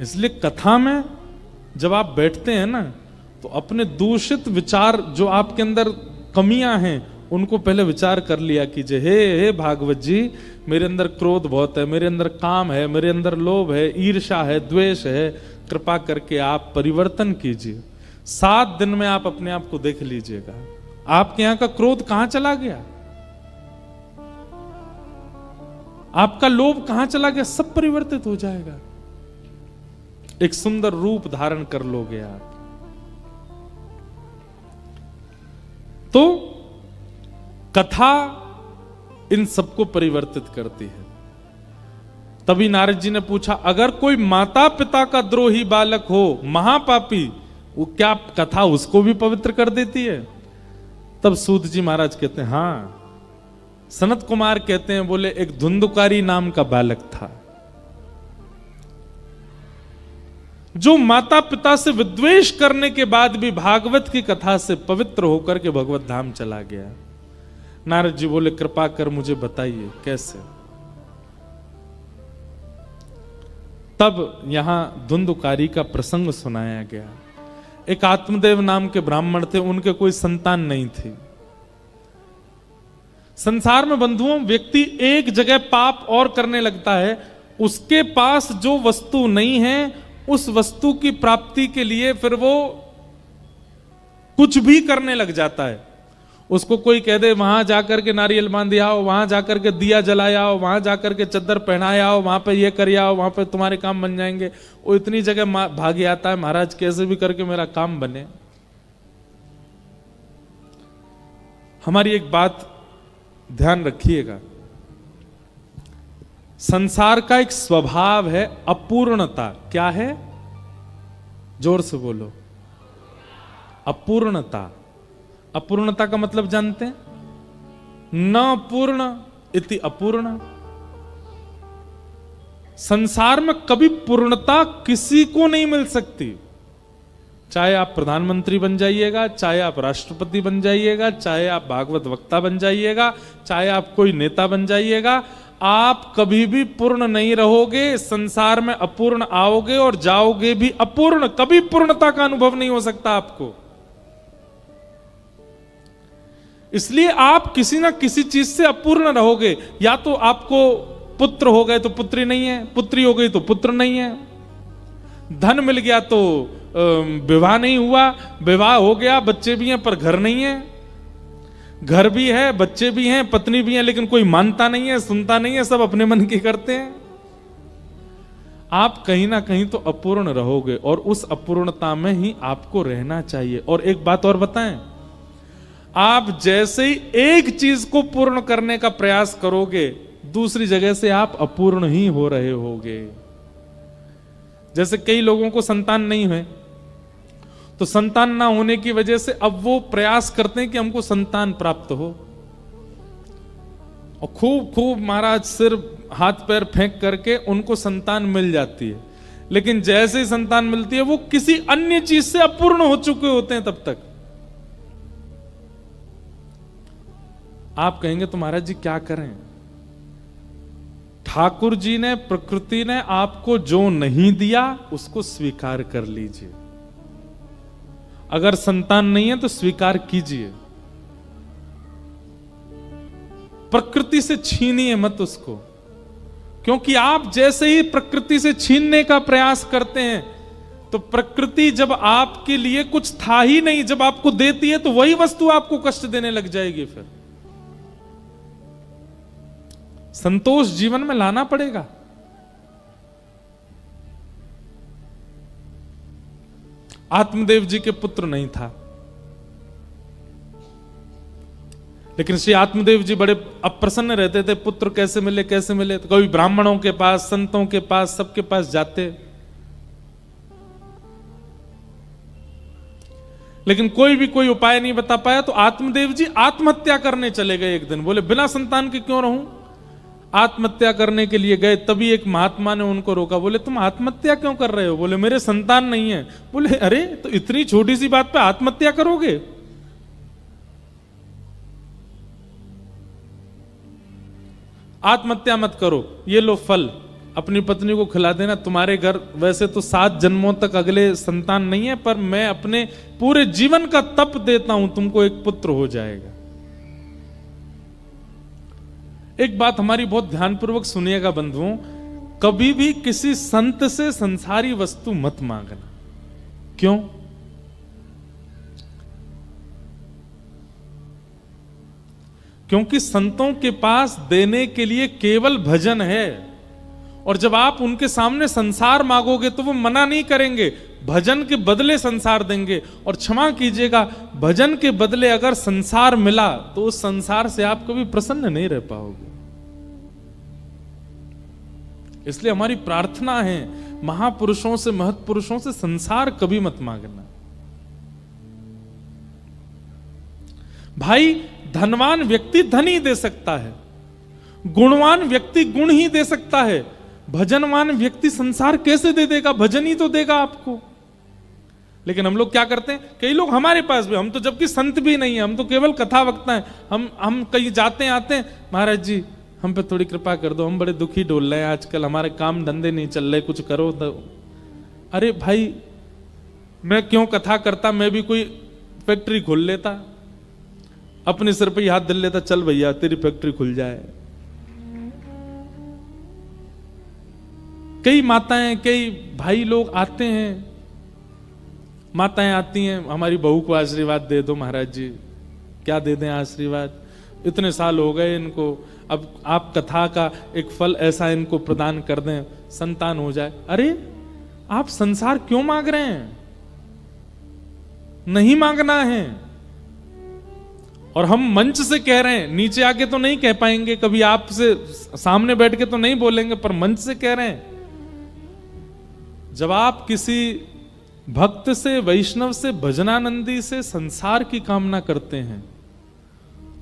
इसलिए कथा में जब आप बैठते हैं ना, तो अपने दूषित विचार जो आपके अंदर कमियां हैं उनको पहले विचार कर लिया कीजिए। हे भागवत जी, मेरे अंदर क्रोध बहुत है, मेरे अंदर काम है, मेरे अंदर लोभ है, ईर्ष्या है, द्वेष है, कृपा करके आप परिवर्तन कीजिए। 7 दिन में आप अपने आप को देख लीजिएगा, आपके यहां का क्रोध कहां चला गया, आपका लोभ कहां चला गया, सब परिवर्तित हो जाएगा। एक सुंदर रूप धारण कर लोगे आप। तो कथा इन सबको परिवर्तित करती है। तभी नारद जी ने पूछा, अगर कोई माता पिता का द्रोही बालक हो, महापापी, वो क्या कथा उसको भी पवित्र कर देती है? तब सूत जी महाराज कहते हैं, हां। सनत कुमार कहते हैं, बोले एक धुंधुकारी नाम का बालक था, जो माता पिता से विद्वेष करने के बाद भी भागवत की कथा से पवित्र होकर के भगवत धाम चला गया। नारद जी बोले, कृपा कर मुझे बताइए कैसे। तब यहां धुंधुकारी का प्रसंग सुनाया गया। एक आत्मदेव नाम के ब्राह्मण थे, उनके कोई संतान नहीं थी। संसार में बंधुओं, व्यक्ति एक जगह पाप और करने लगता है, उसके पास जो वस्तु नहीं है उस वस्तु की प्राप्ति के लिए फिर वो कुछ भी करने लग जाता है। उसको कोई कह दे वहां जाकर के नारियल बांध आओ, वहां जाकर के दिया जलाया आओ, वहां जाकर के चद्दर पहनाया आओ, वहां पे ये कर आओ, वहां पे तुम्हारे काम बन जाएंगे, वो इतनी जगह भाग आता है, महाराज कैसे भी करके मेरा काम बने। हमारी एक बात ध्यान रखिएगा, संसार का एक स्वभाव है अपूर्णता। क्या है? जोर से बोलो। अपूर्णता। अपूर्णता का मतलब जानते हैं? न पूर्ण इति अपूर्ण। संसार में कभी पूर्णता किसी को नहीं मिल सकती। चाहे आप प्रधानमंत्री बन जाइएगा, चाहे आप राष्ट्रपति बन जाइएगा, चाहे आप भागवत वक्ता बन जाइएगा, चाहे आप कोई नेता बन जाइएगा, आप कभी भी पूर्ण नहीं रहोगे। संसार में अपूर्ण आओगे और जाओगे भी अपूर्ण। कभी पूर्णता का अनुभव नहीं हो सकता आपको। इसलिए आप किसी ना किसी चीज से अपूर्ण रहोगे। या तो आपको पुत्र हो गए तो पुत्री नहीं है, पुत्री हो गई तो पुत्र नहीं है, धन मिल गया तो विवाह नहीं हुआ, विवाह हो गया बच्चे भी हैं पर घर नहीं है, घर भी है बच्चे भी हैं पत्नी भी है, लेकिन कोई मानता नहीं है, सुनता नहीं है, सब अपने मन की करते हैं। आप कहीं ना कहीं तो अपूर्ण रहोगे और उस अपूर्णता में ही आपको रहना चाहिए। और एक बात और बताएं, आप जैसे ही एक चीज को पूर्ण करने का प्रयास करोगे, दूसरी जगह से आप अपूर्ण ही हो रहे होगे। जैसे कई लोगों को संतान नहीं है, तो संतान ना होने की वजह से अब वो प्रयास करते हैं कि हमको संतान प्राप्त हो, और खूब खूब महाराज सिर हाथ पैर फेंक करके उनको संतान मिल जाती है। लेकिन जैसे ही संतान मिलती है वो किसी अन्य चीज से अपूर्ण हो चुके होते हैं तब तक। आप कहेंगे तो महाराज जी क्या करें? ठाकुर जी ने, प्रकृति ने आपको जो नहीं दिया उसको स्वीकार कर लीजिए। अगर संतान नहीं है तो स्वीकार कीजिए, प्रकृति से छीनिए मत उसको। क्योंकि आप जैसे ही प्रकृति से छीनने का प्रयास करते हैं तो प्रकृति जब आपके लिए कुछ था ही नहीं, जब आपको देती है तो वही वस्तु आपको कष्ट देने लग जाएगी। फिर संतोष जीवन में लाना पड़ेगा। आत्मदेव जी के पुत्र नहीं था, लेकिन श्री आत्मदेव जी बड़े अप्रसन्न रहते थे, पुत्र कैसे मिले कैसे मिले। तो कभी ब्राह्मणों के पास, संतों के पास, सबके पास जाते, लेकिन कोई भी कोई उपाय नहीं बता पाया। तो आत्मदेव जी आत्महत्या करने चले गए एक दिन। बोले बिना संतान के क्यों रहूं, आत्महत्या करने के लिए गए। तभी एक महात्मा ने उनको रोका, बोले तुम आत्महत्या क्यों कर रहे हो? बोले मेरे संतान नहीं है। बोले अरे तो इतनी छोटी सी बात पे आत्महत्या करोगे? आत्महत्या मत करो, ये लो फल, अपनी पत्नी को खिला देना। तुम्हारे घर वैसे तो 7 जन्मों तक अगले संतान नहीं है, पर मैं अपने पूरे जीवन का तप देता हूं, तुमको एक पुत्र हो जाएगा। एक बात हमारी बहुत ध्यानपूर्वक सुनिएगा बंधुओं, कभी भी किसी संत से संसारी वस्तु मत मांगना। क्यों? क्योंकि संतों के पास देने के लिए केवल भजन है, और जब आप उनके सामने संसार मांगोगे तो वो मना नहीं करेंगे, भजन के बदले संसार देंगे। और क्षमा कीजिएगा, भजन के बदले अगर संसार मिला तो उस संसार से आप कभी प्रसन्न नहीं रह पाओगे। इसलिए हमारी प्रार्थना है, महापुरुषों से, महत्पुरुषों से संसार कभी मत मांगना। भाई धनवान व्यक्ति धन ही दे सकता है, गुणवान व्यक्ति गुण ही दे सकता है, भजनवान व्यक्ति संसार कैसे दे देगा? भजन ही तो देगा आपको। लेकिन हम लोग क्या करते हैं, कई लोग हमारे पास भी, हम तो जबकि संत भी नहीं है, हम तो केवल कथा वक्ता हैं, हम कहीं जाते हैं आते हैं, महाराज जी हम पे थोड़ी कृपा कर दो, हम बड़े दुखी डोल रहे हैं आजकल, हमारे काम धंधे नहीं चल रहे, कुछ करो तो। अरे भाई मैं क्यों कथा करता, मैं भी कोई फैक्ट्री खोल लेता, अपने सिर पे ही हाथ धर लेता, चल भैया तेरी फैक्ट्री खुल जाए। कई माताएं, कई भाई लोग आते हैं, माताएं आती हैं, हमारी बहू को आशीर्वाद दे दो महाराज जी। क्या दे दें आशीर्वाद, इतने साल हो गए इनको, अब आप कथा का एक फल ऐसा इनको प्रदान कर दें, संतान हो जाए। अरे आप संसार क्यों मांग रहे हैं? नहीं मांगना है। और हम मंच से कह रहे हैं, नीचे आके तो नहीं कह पाएंगे, कभी आपसे सामने बैठ के तो नहीं बोलेंगे, पर मंच से कह रहे हैं। जब आप किसी भक्त से, वैष्णव से, भजनानंदी से संसार की कामना करते हैं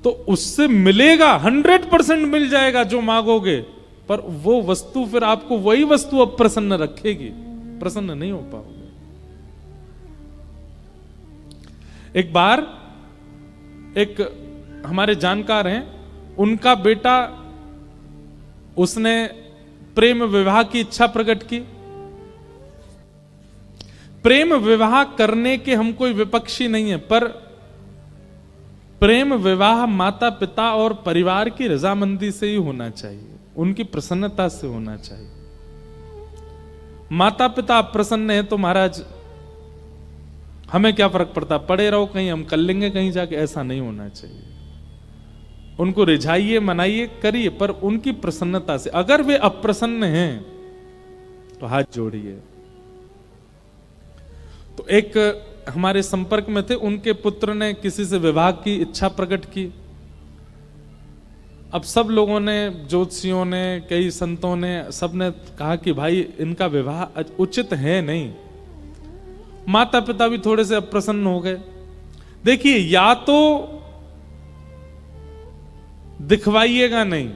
तो उससे मिलेगा, 100% मिल जाएगा जो मांगोगे, पर वो वस्तु फिर आपको वही वस्तु अप्रसन्न रखेगी, प्रसन्न नहीं हो पाओगे। एक बार एक हमारे जानकार हैं, उनका बेटा, उसने प्रेम विवाह की इच्छा प्रकट की। प्रेम विवाह करने के हम कोई विपक्षी नहीं है, पर प्रेम विवाह माता पिता और परिवार की रजामंदी से ही होना चाहिए, उनकी प्रसन्नता से होना चाहिए। माता पिता प्रसन्न है तो महाराज हमें क्या फर्क पड़ता, पड़े रहो, कहीं हम कर लेंगे कहीं जाके, ऐसा नहीं होना चाहिए। उनको रिझाइए, मनाइए, करिए, पर उनकी प्रसन्नता से। अगर वे अप्रसन्न हैं तो हाथ जोड़िए। तो एक हमारे संपर्क में थे, उनके पुत्र ने किसी से विवाह की इच्छा प्रकट की। अब सब लोगों ने, ज्योतिषियों ने, कई संतों ने, सबने कहा कि भाई इनका विवाह उचित है नहीं। माता पिता भी थोड़े से अप्रसन्न हो गए। देखिए, या तो दिखवाइएगा नहीं,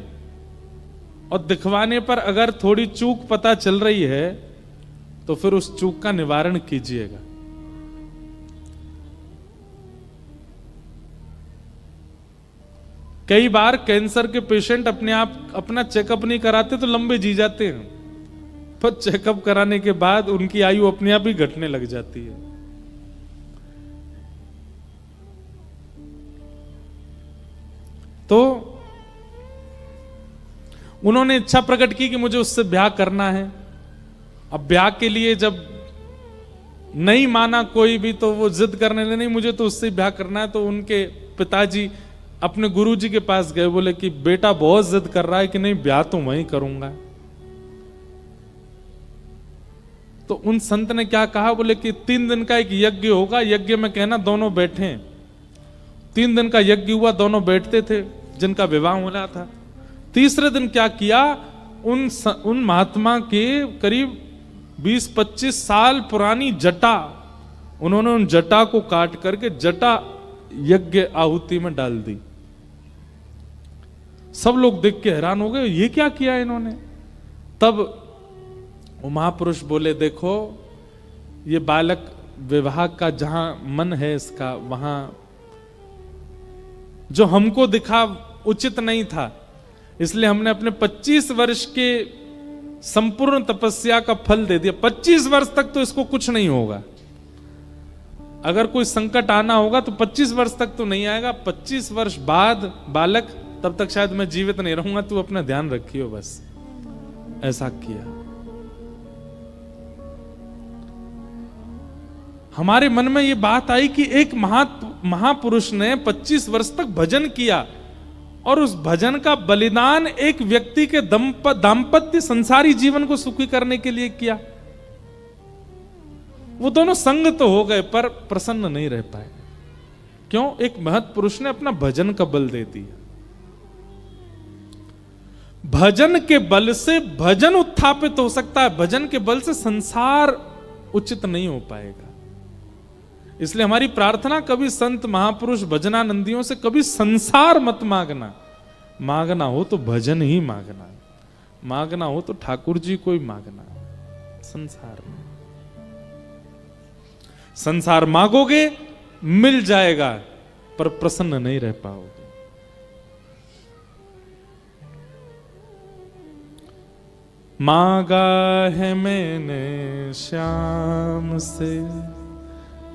और दिखवाने पर अगर थोड़ी चूक पता चल रही है तो फिर उस चूक का निवारण कीजिएगा। कई बार कैंसर के पेशेंट अपने आप अपना चेकअप नहीं कराते तो लंबे जी जाते हैं, पर चेकअप कराने के बाद उनकी आयु अपने आप ही घटने लग जाती है। तो उन्होंने इच्छा प्रकट की कि मुझे उससे ब्याह करना है। अब ब्याह के लिए जब नहीं माना कोई भी, तो वो जिद करने लगे, नहीं मुझे तो उससे ब्याह करना है। तो उनके पिताजी अपने गुरुजी के पास गए, बोले कि बेटा बहुत जिद कर रहा है कि नहीं ब्याह तो वहीं करूंगा। तो उन संत ने क्या कहा, बोले कि 3 दिन का एक यज्ञ होगा, यज्ञ में कहना दोनों बैठे। 3 दिन का यज्ञ हुआ, दोनों बैठते थे जिनका विवाह होना था। तीसरे दिन क्या किया, उन महात्मा के करीब 20-25 साल पुरानी जटा, उन्होंने उन जटा को काट करके जटा यज्ञ आहुति में डाल दी। सब लोग देख के हैरान हो गए, ये क्या किया इन्होंने। तब वो महापुरुष बोले, देखो ये बालक विवाह का जहां मन है इसका, वहां जो हमको दिखा उचित नहीं था, इसलिए हमने अपने 25 वर्ष के संपूर्ण तपस्या का फल दे दिया। 25 वर्ष तक तो इसको कुछ नहीं होगा। अगर कोई संकट आना होगा तो 25 वर्ष तक तो नहीं आएगा, 25 वर्ष बाद बालक, तब तक शायद मैं जीवित नहीं रहूंगा, तू अपना ध्यान रखियो बस। ऐसा किया। हमारे मन में ये बात आई कि एक महापुरुष ने 25 वर्ष तक भजन किया, और उस भजन का बलिदान एक व्यक्ति के दाम्पत्य संसारी जीवन को सुखी करने के लिए किया। वो दोनों संग तो हो गए पर प्रसन्न नहीं रह पाए। क्यों? एक महत् पुरुष ने अपना भजन का बल दे दिया। भजन के बल से भजन उत्थापित हो सकता है, भजन के बल से संसार उचित नहीं हो पाएगा। इसलिए हमारी प्रार्थना, कभी संत महापुरुष भजनानंदियों से कभी संसार मत मांगना। मांगना हो तो भजन ही मांगना, मांगना हो तो ठाकुर जी को ही मांगना। संसार में संसार मांगोगे मिल जाएगा, पर प्रसन्न नहीं रह पाओगे। मांगा है मैंने श्याम से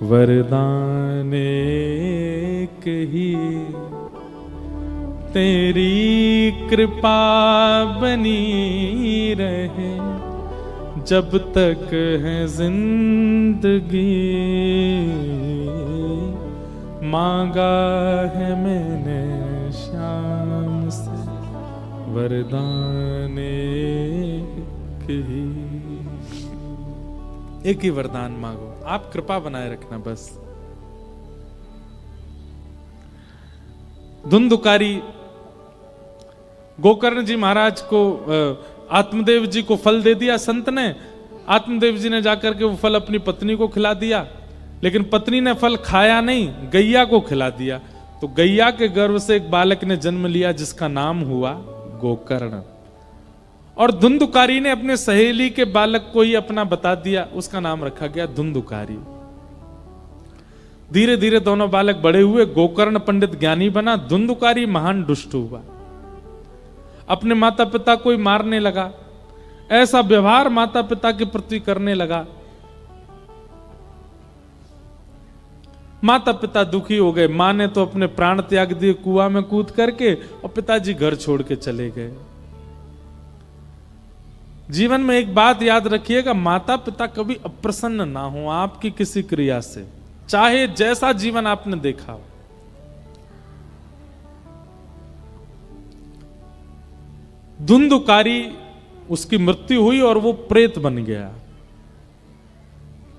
वरदान एक ही, तेरी कृपा बनी रहे जब तक है जिंदगी। मांगा है मैंने श्याम से वरदान एक ही। एक ही वरदान मांगो, आप कृपा बनाए रखना बस। धुंधुकारी गोकर्ण जी महाराज को, आत्मदेव जी को फल दे दिया संत ने। आत्मदेव जी ने जाकर के वो फल अपनी पत्नी को खिला दिया, लेकिन पत्नी ने फल खाया नहीं, गैया को खिला दिया। तो गैया के गर्भ से एक बालक ने जन्म लिया जिसका नाम हुआ गोकर्ण। और धुंधुकारी ने अपने सहेली के बालक को ही अपना बता दिया, उसका नाम रखा गया धुंधुकारी। धीरे धीरे दोनों बालक बड़े हुए। गोकर्ण पंडित ज्ञानी बना, धुंधुकारी महान दुष्ट हुआ, अपने माता पिता को ही मारने लगा, ऐसा व्यवहार माता पिता के प्रति करने लगा। माता पिता दुखी हो गए। मां ने तो अपने प्राण त्याग दिए कुआं में कूद करके, और पिताजी घर छोड़ के चले गए। जीवन में एक बात याद रखिएगा, माता पिता कभी अप्रसन्न ना हो आपकी किसी क्रिया से, चाहे जैसा जीवन आपने देखा हो। धुंधुकारी, उसकी मृत्यु हुई और वो प्रेत बन गया।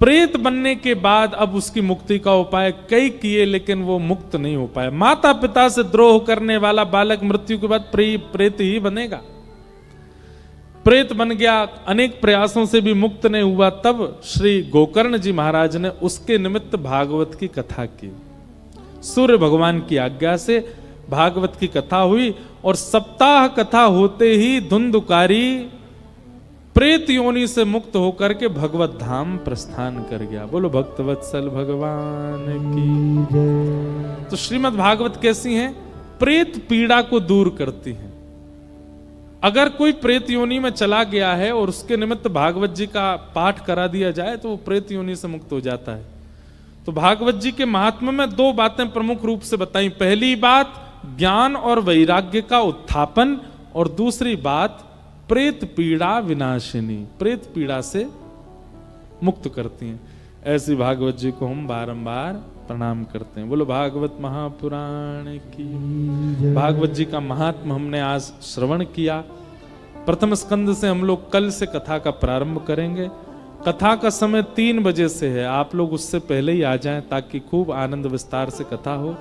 प्रेत बनने के बाद अब उसकी मुक्ति का उपाय कई किए, लेकिन वो मुक्त नहीं हो पाया। माता पिता से द्रोह करने वाला बालक मृत्यु के बाद प्रेत ही बनेगा। प्रेत बन गया, अनेक प्रयासों से भी मुक्त नहीं हुआ। तब श्री गोकर्ण जी महाराज ने उसके निमित्त भागवत की कथा की। सूर्य भगवान की आज्ञा से भागवत की कथा हुई, और सप्ताह कथा होते ही धुंधुकारी प्रेत योनि से मुक्त होकर के भगवत धाम प्रस्थान कर गया। बोलो भक्तवत्सल भगवान की। तो श्रीमद् भागवत कैसी है? प्रेत पीड़ा को दूर करती है। अगर कोई प्रेत योनि में चला गया है और उसके निमित्त भागवत जी का पाठ करा दिया जाए तो वो प्रेत योनि से मुक्त हो जाता है। तो भागवत जी के महात्म्य में दो बातें प्रमुख रूप से बताई। पहली बात ज्ञान और वैराग्य का उत्थापन, और दूसरी बात प्रेत पीड़ा विनाशिनी, प्रेत पीड़ा से मुक्त करती हैं। ऐसी भागवत जी को हम बारंबार प्रणाम करते हैं। बोलो भागवत महापुराण की। भागवत जी का महात्म हमने आज श्रवण किया। प्रथम स्कंद से हम लोग कल से कथा का प्रारंभ करेंगे। कथा का समय 3 बजे से है, आप लोग उससे पहले ही आ जाएं ताकि खूब आनंद विस्तार से कथा हो।